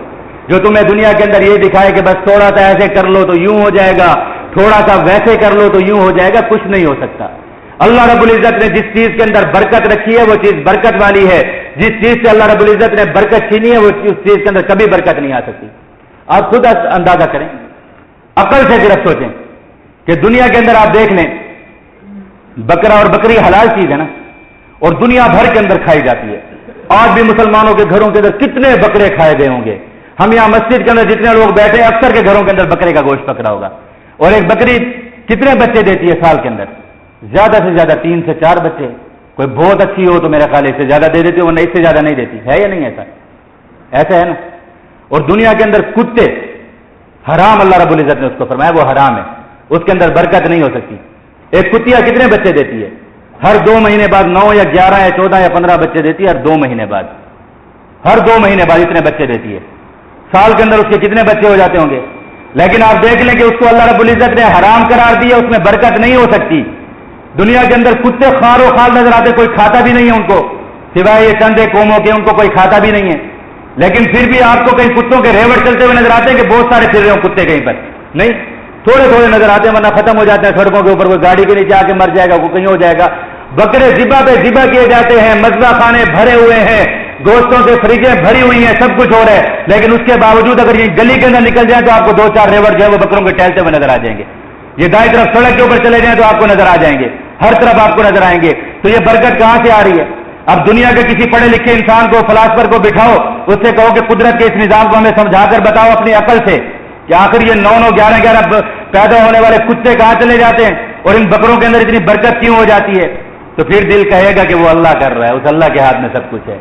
S1: جو تمہیں دنیا کے اندر یہ دکھائے کہ بس تھوڑا سا ایسے کر لو تو یوں ہو جائے گا، تھوڑا سا ویسے کر لو تو یوں ہو جائے گا، کچھ نہیں ہو سکتا۔ اللہ رب العزت نے جس چیز کے اندر برکت رکھی ہے وہ چیز برکت والی ہے، جس چیز سے اللہ رب العزت نے برکت چھینی ہے وہ اس چیز کے اندر کبھی برکت نہیں آ سکتی۔ آپ خود اندازہ کریں، عقل سے صرف سوچیں کہ دنیا کے اندر آپ دیکھ لیں، بکرا اور بکری حلال چیز ہے نا، اور دنیا بھر کے اندر کھائی جاتی ہے۔ آج بھی مسلمانوں کے گھروں کے اندر کتنے بکرے کھائے گئے ہوں گے۔ ہم یہاں مسجد کے اندر جتنے لوگ بیٹھے ہیں اکثر کے گھروں کے اندر بکرے کا گوشت پکڑا ہوگا۔ اور ایک بکری کتنے بچے دیتی ہے سال کے اندر؟ زیادہ سے زیادہ 3 سے 4 بچے۔ کوئی بہت اچھی ہو تو میرا خیال اس سے زیادہ دے دیتی، ورنہ اس سے زیادہ نہیں دیتی ہے، یا نہیں ایسا؟ ایسا ہے نا۔ اور دنیا کے اندر کتے حرام، اللہ رب العزت نے اس کو فرمایا وہ حرام ہے، اس کے اندر برکت نہیں ہو سکتی۔ ایک کتیا کتنے بچے دیتی ہے؟ ہر 2 مہینے بعد 9 یا 11 یا 14 یا 15 بچے دیتی ہے، ہر 2 مہینے بعد، ہر 2 مہینے بعد اتنے بچے دیتی ہے۔ سال کے اندر اس کے کتنے بچے ہو جاتے ہوں گے؟ لیکن آپ دیکھ لیں کہ اس کو اللہ رب العزت نے حرام قرار دیا، اس میں برکت نہیں ہو سکتی۔ دنیا کے اندر کتے خار و خال نظر آتے، کوئی کھاتا بھی نہیں ہے ان کو، سوائے یہ چند قوموں کے، ان کو کوئی کھاتا بھی نہیں ہے۔ لیکن پھر بھی آپ کو کہیں کتوں کے ریوڑ چلتے ہوئے نظر آتے ہیں کہ بہت سارے پھر رہے ہوں کتے کہیں پر؟ نہیں، تھوڑے تھوڑے نظر آتے ہیں، ورنہ ختم ہو جاتے ہیں سڑکوں کے اوپر، کوئی گاڑی کے نیچے آ کے مر جائے گا، کوئی کہیں ہو جائے گا۔ بکرے ذبح پہ ذبح کیے جاتے ہیں، مذبح خانے بھرے ہوئے ہیں، گوشتوں سے فریجیں بھری ہوئی ہیں، سب کچھ ہو رہا ہے، لیکن اس کے باوجود اگر یہ گلی کے اندر نکل جائیں تو آپ کو 2-4 ریوڑ جو ہے وہ بکروں کے ٹہلتے ہوئے نظر آ جائیں گے۔ یہ دائیں طرف سڑک کے اوپر چلے جائیں تو آپ کو نظر آ جائیں گے، ہر طرف آپ کو نظر آئیں گے۔ تو یہ برکت کہاں سے آ رہی ہے؟ اب دنیا کے کسی پڑھے لکھے انسان کو، فلاسفر کو بٹھاؤ، اس سے کہو کہ قدرت کے اس نظام کو ہمیں سمجھا کر بتاؤ اپنی عقل سے کہ آخر یہ 9-9, 11-11 پیدا ہونے والے کتے کہاں چلے جاتے ہیں اور ان بکروں کے اندر اتنی برکت کیوں ہو جاتی ہے؟ تو پھر دل کہے گا کہ وہ اللہ کر رہا ہے، اس اللہ کے ہاتھ میں سب کچھ ہے۔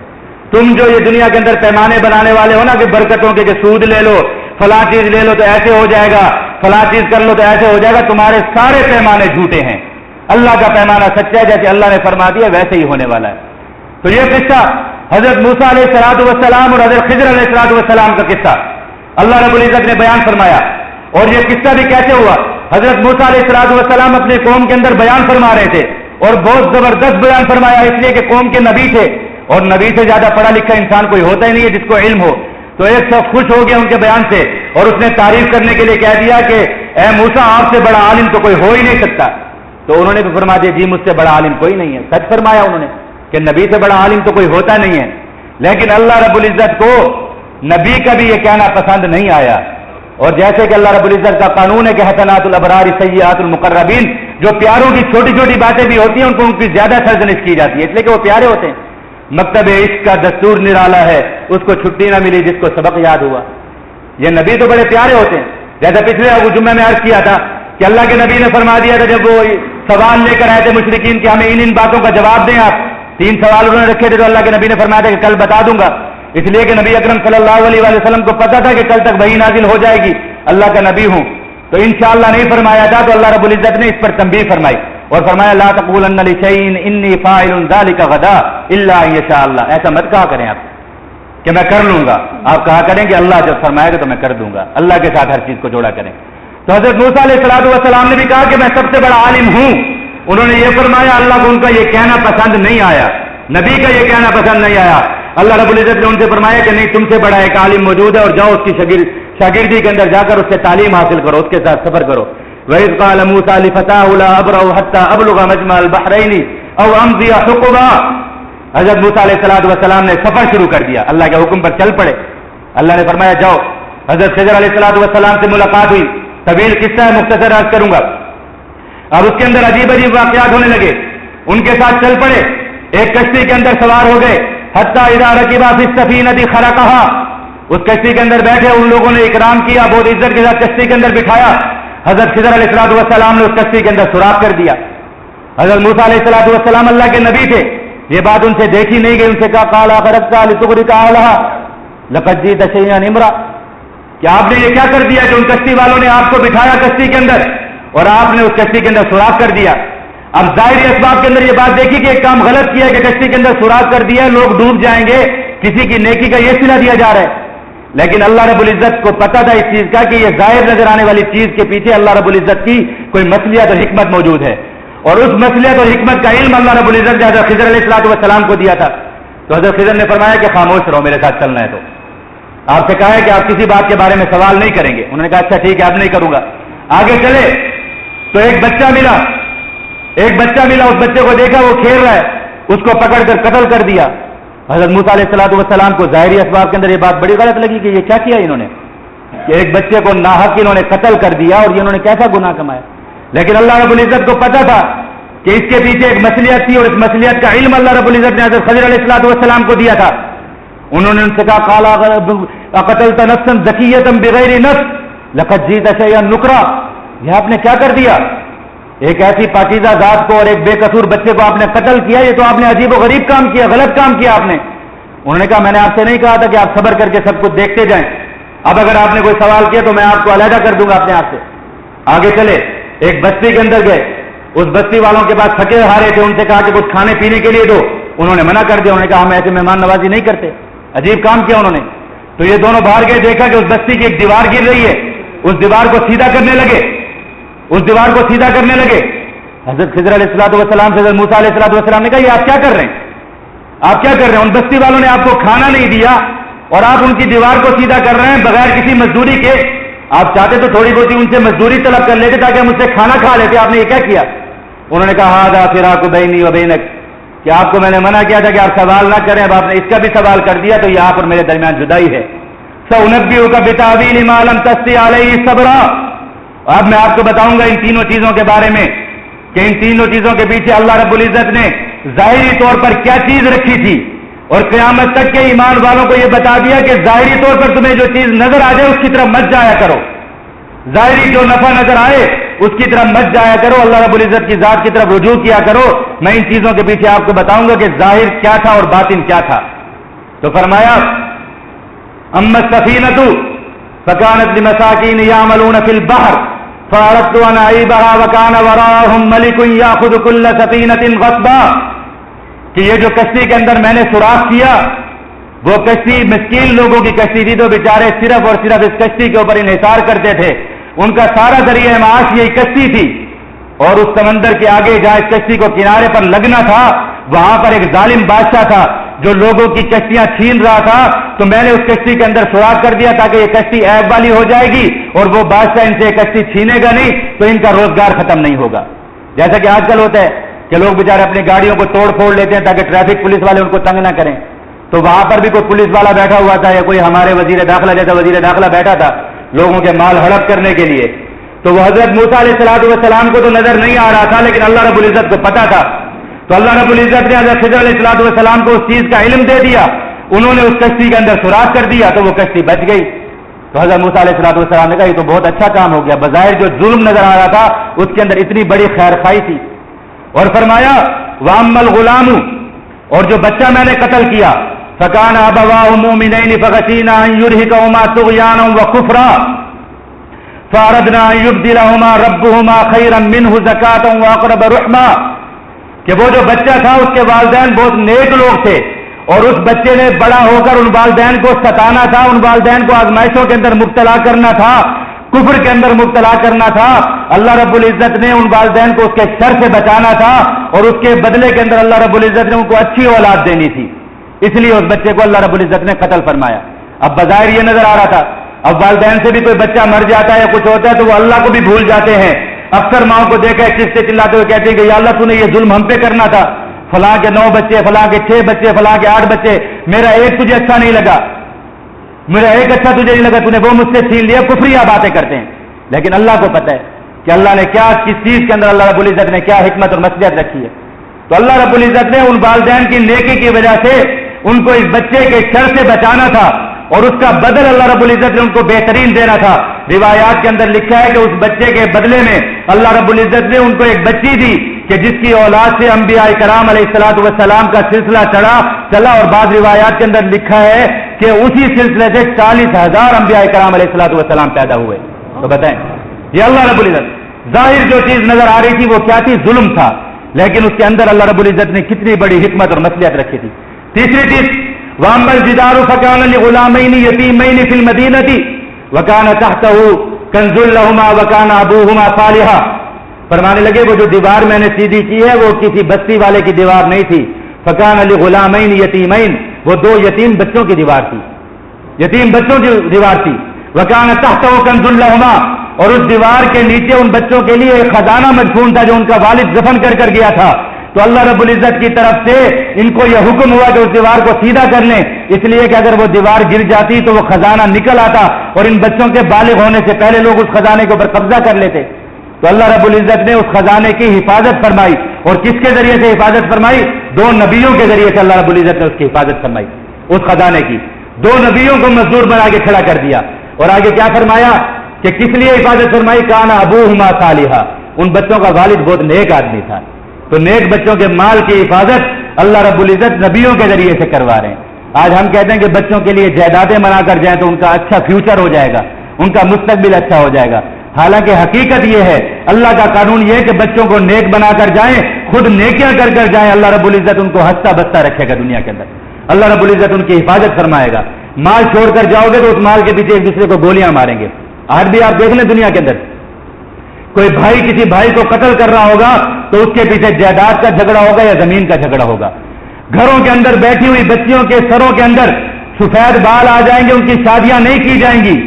S1: تم جو یہ دنیا کے اندر پیمانے بنانے والے ہو نا کہ برکتوں کے، کہ سود لے لو، فلاں چیز لے لو تو ایسے ہو جائے گا، فلاں چیز کر لو تو ایسے ہو جائے گا، تمہارے سارے پیمانے جھوٹے ہیں۔ اللہ کا پیمانہ سچا ہے، جیسے اللہ نے فرما دیا ویسے ہی ہونے والا ہے۔ تو یہ قصہ حضرت موسیٰ علیہ السلام اور حضرت خضر علیہ السلام کا قصہ اللہ رب العزت نے بیان فرمایا۔ اور یہ قصہ بھی کیسے ہوا؟ حضرت موسیٰ علیہ السلام اپنے قوم کے اندر بیان فرما رہے تھے، اور بہت زبردست بیان فرمایا، اس لیے کہ قوم کے نبی تھے، اور نبی سے زیادہ پڑھا لکھا انسان کوئی ہوتا ہی نہیں ہے جس کو علم ہو۔ تو ایک شخص خوش ہو گیا ان کے بیان سے، اور اس نے تعریف کرنے کے لیے کہہ دیا کہ اے موسیٰ، آپ سے بڑا عالم تو کوئی ہو ہی نہیں سکتا۔ تو انہوں نے بھی فرما دیا جی مجھ سے بڑا عالم کوئی نہیں ہے۔ سچ فرمایا انہوں نے کہ نبی سے بڑا عالم تو کوئی ہوتا نہیں ہے، لیکن اللہ رب العزت کو نبی کا بھی یہ کہنا پسند نہیں آیا۔ اور جیسے کہ اللہ رب العزت کا قانون ہے کہ حسنات الابرار سیئات المقربین، جو پیاروں کی چھوٹی چھوٹی باتیں بھی ہوتی ہیں ان کو ان کی زیادہ سرزنش کی جاتی ہے، اس لیے کہ وہ پیارے ہوتے ہیں۔ مکتب عشق کا دستور نرالا ہے، اس کو چھٹی نہ ملی جس کو سبق یاد ہوا۔ یہ نبی تو بڑے پیارے ہوتے ہیں، جیسا پچھلے جمعے میں عرض کیا تھا کہ اللہ کے نبی نے فرما دیا تھا جب وہ سوال لے کر آئے تھے مشرکین کہ ہمیں ان باتوں کا جواب دیں آپ، 3 سوال انہوں نے رکھے تھے، تو اللہ کے نبی نے فرمایا تھا کہ کل بتا دوں گا، اس لیے کہ نبی اکرم صلی اللہ علیہ وسلم کو پتا تھا کہ کل تک وحی نازل ہو جائے گی، اللہ کا نبی ہوں تو انشاءاللہ نہیں فرمایا تھا، تو اللہ رب العزت نے اس پر تنبیہ فرمائی اور فرمایا لا تقولن لشیء انی فاعل ذلک غدا الا ان یشاء اللہ، ایسا مت کہا کریں آپ کہ میں کر لوں گا، آپ کہا کریں کہ اللہ جب فرمائے گا تو میں کر دوں گا، اللہ کے ساتھ ہر چیز کو جوڑا کریں۔ تو حضرت موسیٰ علیہ السلام نے بھی کہا کہ میں سب سے بڑا عالم ہوں، انہوں نے یہ فرمایا، اللہ کو ان کا یہ کہنا پسند نہیں آیا، نبی کا یہ کہنا پسند نہیں آیا، اللہ رب العزت نے ان سے فرمایا کہ نہیں، تم سے بڑا ایک عالم موجود ہے اور جاؤ اس کی شاگردی کے اندر جا کر اس سے تعلیم حاصل کرو، اس کے ساتھ سفر کرو۔ وَإِذْ قَالَ مُوسَىٰ لِفَتَاهُ لَا أَبْرَحُ حَتَّىٰ أَبْلُغَ مَجْمَعَ الْبَحْرَيْنِ أَوْ أَمْضِيَ حُقُبًا، حضرت موسیٰ علیہ السلام نے سفر شروع کر دیا، اللہ کے حکم پر چل پڑے۔ اللہ نے فرمایا جاؤ، حضرت خضر علیہ السلام سے ملاقات ہوئی، طویل قصہ ہے، مختصر عرض کروں گا۔ اب اس کے اندر عجیب عجیب واقعات ہونے لگے، ان کے ساتھ چل پڑے، ایک کشتی کے اندر سوار ہو گئے، حتیٰ اذا رکبا فی السفینۃ خرقہا، اس کشتی کے اندر بیٹھے، ان لوگوں نے اکرام کیا، بہت عزت کے ساتھ کشتی کے اندر بٹھایا، حضرت خضر علیہ السلام نے اس کشتی کے اندر سوراخ کر دیا۔ حضرت موسیٰ علیہ السلام اللہ کے نبی تھے، یہ بات ان سے دیکھی نہیں گئی، ان سے کہا قال اغرقت لتغرق اہلہا لقد جئت شیئا امرا، کہ آپ نے یہ کیا کر دیا کہ ان کشتی والوں نے آپ کو بٹھایا کشتی کے اندر اور آپ نے اس کشتی کے اندر سوراخ کر دیا۔ اب ظاہری اسباب کے اندر یہ بات دیکھی کہ ایک کام غلط کیا ہے کہ کشتی کے اندر سوراخ کر دیا، لوگ ڈوب جائیں گے، کسی کی نیکی کا یہ صلہ دیا جا رہا ہے، لیکن اللہ رب العزت کو پتا تھا اس چیز کا کہ یہ ظاہر نظر آنے والی چیز کے پیچھے اللہ رب العزت کی کوئی مصلحت اور حکمت موجود ہے، اور اس مصلحت اور حکمت کا علم اللہ رب العزت نے حضرت خضر علیہ السلام کو دیا تھا۔ تو حضرت خضر نے فرمایا کہ خاموش رہو، میرے ساتھ چلنا ہے، تو آپ سے کہا ہے کہ آپ کسی بات کے بارے میں سوال نہیں کریں گے۔ انہوں نے کہا اچھا ٹھیک ہے، اب نہیں کروں گا۔ آگے چلے تو ایک بچہ ملا، اس بچے کو دیکھا وہ کھیل رہا ہے، اس کو پکڑ کر قتل کر دیا۔ حضرت موسیٰ علیہ السلام کو ظاہری اسباب کے اندر یہ بات بڑی غلط لگی کہ یہ کیا کیا انہوں نے، کہ ایک بچے کو ناحق انہوں نے قتل کر دیا اور یہ انہوں نے کیسا گناہ کمایا، لیکن اللہ رب العزت کو پتا تھا کہ اس کے پیچھے ایک مصلحت تھی، اور اس مصلحت کا علم اللہ رب العزت نے حضرت خضر علیہ السلام کو دیا تھا۔ انہوں نے ان سے کہا قال اقتلت نفسا زکیۃ بغیر نفس لقد جئت شیئا نکرا، یہ آپ نے کیا کر دیا، ایک ایسی پاکیزہ ذات کو اور ایک بے قصور بچے کو آپ نے قتل کیا، یہ تو آپ نے عجیب و غریب کام کیا، غلط کام کیا آپ نے۔ انہوں نے کہا میں نے آپ سے نہیں کہا تھا کہ آپ صبر کر کے سب کچھ دیکھتے جائیں، اب اگر آپ نے کوئی سوال کیا تو میں آپ کو علیحدہ کر دوں گا اپنے آپ سے۔ آگے چلے، ایک بستی کے اندر گئے، اس بستی والوں کے پاس تھکے ہارے تھے، ان سے کہا کہ کچھ کھانے پینے کے لیے دو، انہوں نے منع کر دیا، انہوں نے کہا ہم ایسے مہمان نوازی نہیں کرتے، عجیب کام کیا انہوں نے۔ تو یہ دونوں باہر گئے، دیکھا کہ اس بستی کی ایک دیوار گر رہی ہے، اس دیوار کو سیدھا کرنے لگے، حضرت خضر علیہ السلام سے حضرت موسیٰ علیہ السلام نے کہا یہ آپ کیا کر رہے ہیں، ان بستی والوں نے آپ کو کھانا نہیں دیا اور آپ ان کی دیوار کو سیدھا کر رہے ہیں بغیر کسی مزدوری کے، آپ چاہتے تو تھوڑی بہت ان سے مزدوری طلب کر لیتے تاکہ ہم مجھ سے کھانا کھا لیتے، آپ نے یہ کیا کیا۔ انہوں نے کہا ھذا فراق بینی و بینک، کہ آپ کو میں نے منع کیا تھا کہ آپ سوال نہ کریں، اب آپ نے اس کا بھی سوال کر دیا تو یہ آپ اور میرے درمیان جدائی ہے۔ سأنبئک بتأویل ما لم تستطع علیہ صبرا، اب میں آپ کو بتاؤں گا ان تینوں چیزوں کے بارے میں کہ ان تینوں چیزوں کے پیچھے اللہ رب العزت نے ظاہری طور پر کیا چیز رکھی تھی، اور قیامت تک کے ایمان والوں کو یہ بتا دیا کہ ظاہری طور پر تمہیں جو چیز نظر آ جائے اس کی طرف مت جایا کرو، ظاہری جو نفع نظر آئے اس کی طرف مت جایا کرو، اللہ رب العزت کی ذات کی طرف رجوع کیا کرو۔ میں ان چیزوں کے پیچھے آپ کو بتاؤں گا کہ ظاہر کیا تھا اور باطن کیا تھا۔ تو فرمایا اما السفینۃ فکانت لمساکین یعملون فی البحر فأردت أن أعيبها وكان وراءهم ملك يأخذ كل سفينة غصبا، کہ یہ جو کشتی کے اندر میں نے سوراخ کیا وہ کشتی مسکین لوگوں کی کشتی تھی، تو بیچارے صرف اور صرف اس کشتی کے اوپر انحصار کرتے تھے، ان کا سارا ذریعہ معاش یہی کشتی تھی، اور اس سمندر کے آگے جہاں اس کشتی کو کنارے پر لگنا تھا وہاں پر ایک ظالم بادشاہ تھا جو لوگوں کی کشتیاں چھین رہا تھا، تو میں نے اس کشتی کے اندر سوراخ کر دیا تاکہ یہ کشتی عیب والی ہو جائے گی اور وہ بادشاہ ان سے کشتی چھینے گا نہیں تو ان کا روزگار ختم نہیں ہوگا۔ جیسا کہ آج کل ہوتا ہے کہ لوگ بیچارے اپنی گاڑیوں کو توڑ پھوڑ لیتے ہیں تاکہ ٹریفک پولیس والے ان کو تنگ نہ کریں، تو وہاں پر بھی کوئی پولیس والا بیٹھا ہوا تھا یا کوئی ہمارے وزیر داخلہ جیسا وزیر داخلہ بیٹھا تھا، لوگوں کے مال ہڑپ کرنے کے لیے. تو وہ حضرت موسیٰ علیہ السلام کو تو نظر نہیں آ رہا تھا، لیکن اللہ رب العزت کو پتا تھا. تو اللہ رب العزت نے حضرت خضر علیہ السلام کو اس چیز کا علم دے دیا. انہوں نے اس کشتی کے اندر سوراخ کر دیا تو وہ کشتی بچ گئی. تو حضرت موسیٰ علیہ السلام نے کہا یہ تو بہت اچھا کام ہو گیا. بظاہر جو ظلم نظر آ رہا تھا اس کے اندر اتنی بڑی خیر خائی تھی. اور فرمایا وَأَمَّا الْغُلَامُ، اور جو بچہ میں نے قتل کیا، فَكَانَ أَبَوَاهُ مُؤْمِنَيْنِ فَخَشِينَا أَن يُرْهِقَهُمَا طُغْيَانًا وَكُفْرًا فَأَرَدْنَا أَن يُبْدِلَهُمَا رَبُّهُمَا خَيْرًا مِّنْهُ زَكَاةً وَأَقْرَبَ رُحْمًا، کہ وہ جو بچہ تھا اس کے والدین بہت نیک لوگ تھے، اور اس بچے نے بڑا ہو کر ان والدین کو ستانا تھا، ان والدین کو آزمائشوں کے اندر مبتلا کرنا تھا، کفر کے اندر مبتلا کرنا تھا. اللہ رب العزت نے ان والدین کو اس کے شر سے بچانا تھا، اور اس کے بدلے کے اندر اللہ رب العزت نے ان کو اچھی اولاد دینی تھی. اس لیے اس بچے کو اللہ رب العزت نے قتل فرمایا. اب بظاہر یہ نظر آ رہا تھا اب والدین سے بھی کوئی بچہ مر جاتا ہے یا کچھ ہوتا ہے تو وہ اللہ کو بھی بھول جاتے ہیں. اکثر ماؤں کو دیکھا ہے چیختے چلاتے ہوئے کہتے ہیں کہ یا اللہ تو نے یہ ظلم ہم پہ کرنا تھا، فلاں کے 9 بچے، فلاں کے 6 بچے، فلاں کے 8 بچے، میرا ایک تجھے اچھا نہیں لگا، میرا ایک اچھا تجھے نہیں لگا، تو نے وہ مجھ سے چھین لیا. کفریہ باتیں کرتے ہیں. لیکن اللہ کو پتہ ہے کہ اللہ نے کیا، کس چیز کے اندر اللہ رب العزت نے کیا حکمت اور مصلحت رکھی ہے. تو اللہ رب العزت نے ان والدین کی نیکی کی وجہ سے ان کو اس بچے کے شر سے بچانا تھا، اور اس کا بدل اللہ رب العزت نے ان کو بہترین دینا تھا. روایات کے اندر لکھا ہے کہ اس بچے کے بدلے میں اللہ رب العزت نے ان کو ایک بچی دی کہ جس کی اولاد سے انبیاء کرام علیہ السلام کا سلسلہ چلا، اور بعض روایات کے اندر لکھا ہے کہ اسی سلسلے سے 40,000 انبیاء کرام علیہ السلام پیدا ہوئے. تو بتائیں یہ اللہ رب العزت، ظاہر جو چیز نظر آ رہی تھی وہ کیا تھی؟ ظلم تھا، لیکن اس کے اندر اللہ رب العزت نے کتنی بڑی حکمت اور مصلحت رکھی تھی. تیسری چیز وَأَمَّا الْجِدَارُ فَكَانَ لِغُلَامَيْنِ يَتِيمَيْنِ فِي الْمَدِينَةِ وَكَانَ تَحْتَهُ كَنْزٌ لَهُمَا وَكَانَ أَبُوهُمَا صَالِحًا. فرمانے لگے وہ جو دیوار میں نے سیدھی کی ہے وہ کسی بستی والے کی دیوار نہیں تھی. فَكَانَ لِغُلَامَيْنِ يَتِيمَيْنِ، وہ 2 یتیم بچوں کی دیوار تھی، یتیم بچوں کی دیوار تھی. وَكَانَ تَحْتَهُ كَنْزٌ لَهُمَا، اور اس دیوار کے نیچے ان بچوں کے لیے ایک خزانہ مدفون تھا جو ان کا والد دفن کر گیا تھا. تو اللہ رب العزت کی طرف سے ان کو یہ حکم ہوا کہ اس دیوار کو سیدھا کر لیں، اس لیے کہ اگر وہ دیوار گر جاتی تو وہ خزانہ نکل آتا اور ان بچوں کے بالغ ہونے سے پہلے لوگ اس خزانے کے اوپر قبضہ کر لیتے. تو اللہ رب العزت نے اس خزانے کی حفاظت فرمائی، اور کس کے ذریعے سے حفاظت فرمائی؟ 2 نبیوں کے ذریعے سے اللہ رب العزت نے اس کی حفاظت فرمائی. اس خزانے کی 2 نبیوں کو مزدور بنا کے کھڑا کر دیا. اور آگے کیا فرمایا کہ کس لیے حفاظت فرمائی؟ کانا ابوہما صالحا، ان بچوں کا والد بہت نیک آدمی تھا. تو نیک بچوں کے مال کی حفاظت اللہ رب العزت نبیوں کے ذریعے سے کروا رہے ہیں. آج ہم کہتے ہیں کہ بچوں کے لیے جائیدادیں بنا کر جائیں تو ان کا اچھا فیوچر ہو جائے گا، ان کا مستقبل اچھا ہو جائے گا. حالانکہ حقیقت یہ ہے، اللہ کا قانون یہ ہے کہ بچوں کو نیک بنا کر جائیں، خود نیکیاں کر جائیں. اللہ رب العزت ان کو ہنستا بستا رکھے گا دنیا کے اندر. اللہ رب العزت ان کی حفاظت فرمائے گا. مال چھوڑ کر جاؤ گے تو اس مال کے پیچھے ایک دوسرے کو گولیاں ماریں گے. آج بھی آپ دیکھ لیں دنیا کے اندر کوئی بھائی کسی بھائی کو قتل کر رہا ہوگا تو اس کے پیچھے جائیداد کا جھگڑا ہوگا یا زمین کا جھگڑا ہوگا. گھروں کے اندر بیٹھی ہوئی بچیوں کے سروں کے اندر سفید بال آ جائیں گے، ان کی شادیاں نہیں کی جائیں گی،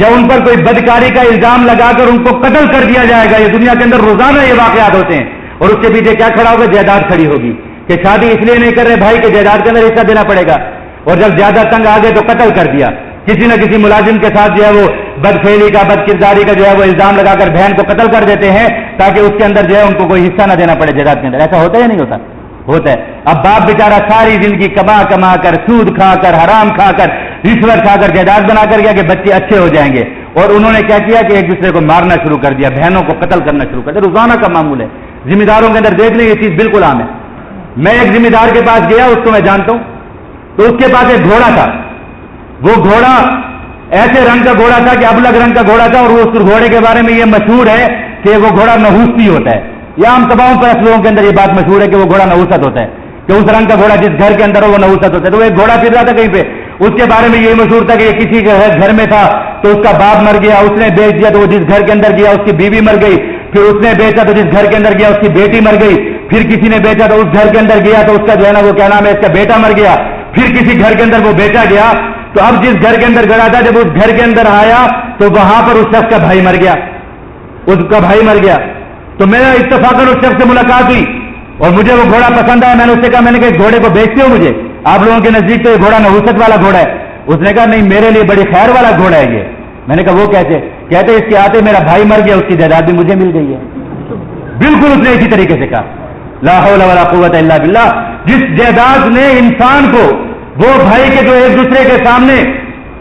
S1: یا ان پر کوئی بدکاری کا الزام لگا کر ان کو قتل کر دیا جائے گا. یہ دنیا کے اندر روزانہ یہ واقعات ہوتے ہیں. اور اس کے پیچھے کیا کھڑا ہوگا؟ جائیداد کھڑی ہوگی کہ شادی اس لیے نہیں کر رہے بھائی کہ جائیداد کے اندر حصہ دینا پڑے گا. اور جب زیادہ تنگ آ گئے تو قتل کر دیا. کسی نہ کسی ملازم کے ساتھ جو ہے وہ بدفعلی کا، بد کرداری کا جو ہے وہ الزام لگا کر بہن کو قتل کر دیتے ہیں تاکہ اس کے اندر جو ہے ان کو کوئی حصہ نہ دینا پڑے جائیداد کے اندر. ایسا ہوتا ہے یا نہیں ہوتا؟ ہوتا ہے. اب باپ بیچارہ ساری زندگی کما کر، سود کھا کر، حرام کھا کر، رشوت کھا کر جائیداد بنا کر گیا کہ بچے اچھے ہو جائیں گے، اور انہوں نے کیا کیا کہ ایک دوسرے کو مارنا شروع کر دیا، بہنوں کو قتل کرنا شروع کر دیا. روزانہ کا معمول ہے. ذمہ داروں کے اندر دیکھ لیں یہ چیز بالکل عام ہے. میں ایک ذمہ دار کے پاس گیا، اس کو میں جانتا ہوں، تو اس کے پاس ایک گھوڑا تھا. وہ گھوڑا ایسے رنگ کا گھوڑا تھا کہ ابلگ رنگ کا گھوڑا تھا، اور وہ اس گھوڑے کے بارے میں یہ مشہور ہے کہ وہ گھوڑا نحوستی ہوتا ہے. یا عام تمام پرست لوگوں کے اندر یہ بات مشہور ہے کہ وہ گھوڑا نحوست ہوتا ہے، کہ اس رنگ کا گھوڑا جس گھر کے اندر ہو وہ نحوست ہوتا ہے. تو وہ ایک گھوڑا پھر رہا تھا کہیں پہ، اس کے بارے میں یہ مشہور تھا کہ یہ کسی کے گھر میں تھا تو اس کا باپ مر گیا، اس نے بیچ دیا تو وہ جس گھر کے اندر گیا اس کی بیوی مر گئی، پھر اس نے بیچا تو جس گھر کے اندر گیا اس کی بیٹی مر گئی، پھر کسی نے بیچا تو اس گھر کے اندر گیا تو اس کا جو ہے نا وہ کیا نام ہے اس کا بیٹا مر گیا، پھر کسی گھر کے اندر وہ بیچا گیا. تو اب جس گھر کے اندر گیا تھا جب اس گھر کے اندر آیا تو وہاں پر اس شخص کا بھائی مر گیا، اس کا بھائی مر گیا. تو میرا اتفاقاً اس شخص سے ملاقات ہوئی اور مجھے وہ گھوڑا پسند آیا. میں نے اس سے کہا، میں نے کہا گھوڑے کو بیچتے ہو مجھے؟ آپ لوگوں کے نزدیک تو یہ گھوڑا نحوست والا گھوڑا ہے. اس نے کہا نہیں، میرے لیے بڑی خیر والا گھوڑا ہے یہ. میں نے کہا وہ کیسے؟ کہتے اس کے آتے میرا بھائی مر گیا، اس کی جائیداد بھی مجھے مل گئی ہے. بالکل اس نے اسی طریقے سے کہا لا حول ولا قوت الا باللہ. جس جائیداد نے انسان کو وہ بھائی کے جو ایک دوسرے کے سامنے،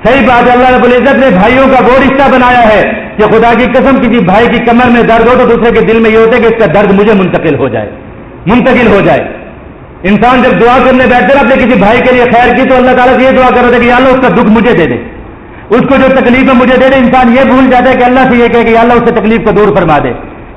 S1: صحیح بات ہے، اللہ رب العزت نے بھائیوں کا وہ رشتہ بنایا ہے کہ خدا کی قسم کسی بھائی کی کمر میں درد ہو تو دوسرے کے دل میں یہ ہوتا ہے کہ اس کا درد مجھے منتقل ہو جائے. انسان جب دعا کرنے بیٹھتے نا اپنے کسی بھائی کے لیے خیر کی تو اللہ تعالیٰ سے یہ دعا کر رہے تھے کہ یا اللہ اس کا دکھ مجھے دے دے، اس کو جو تکلیف ہے مجھے دے دے. انسان یہ بھول جاتا ہے کہ اللہ سے یہ کہے کہ یا اللہ اس سے تکلیف کو دور فرما دے.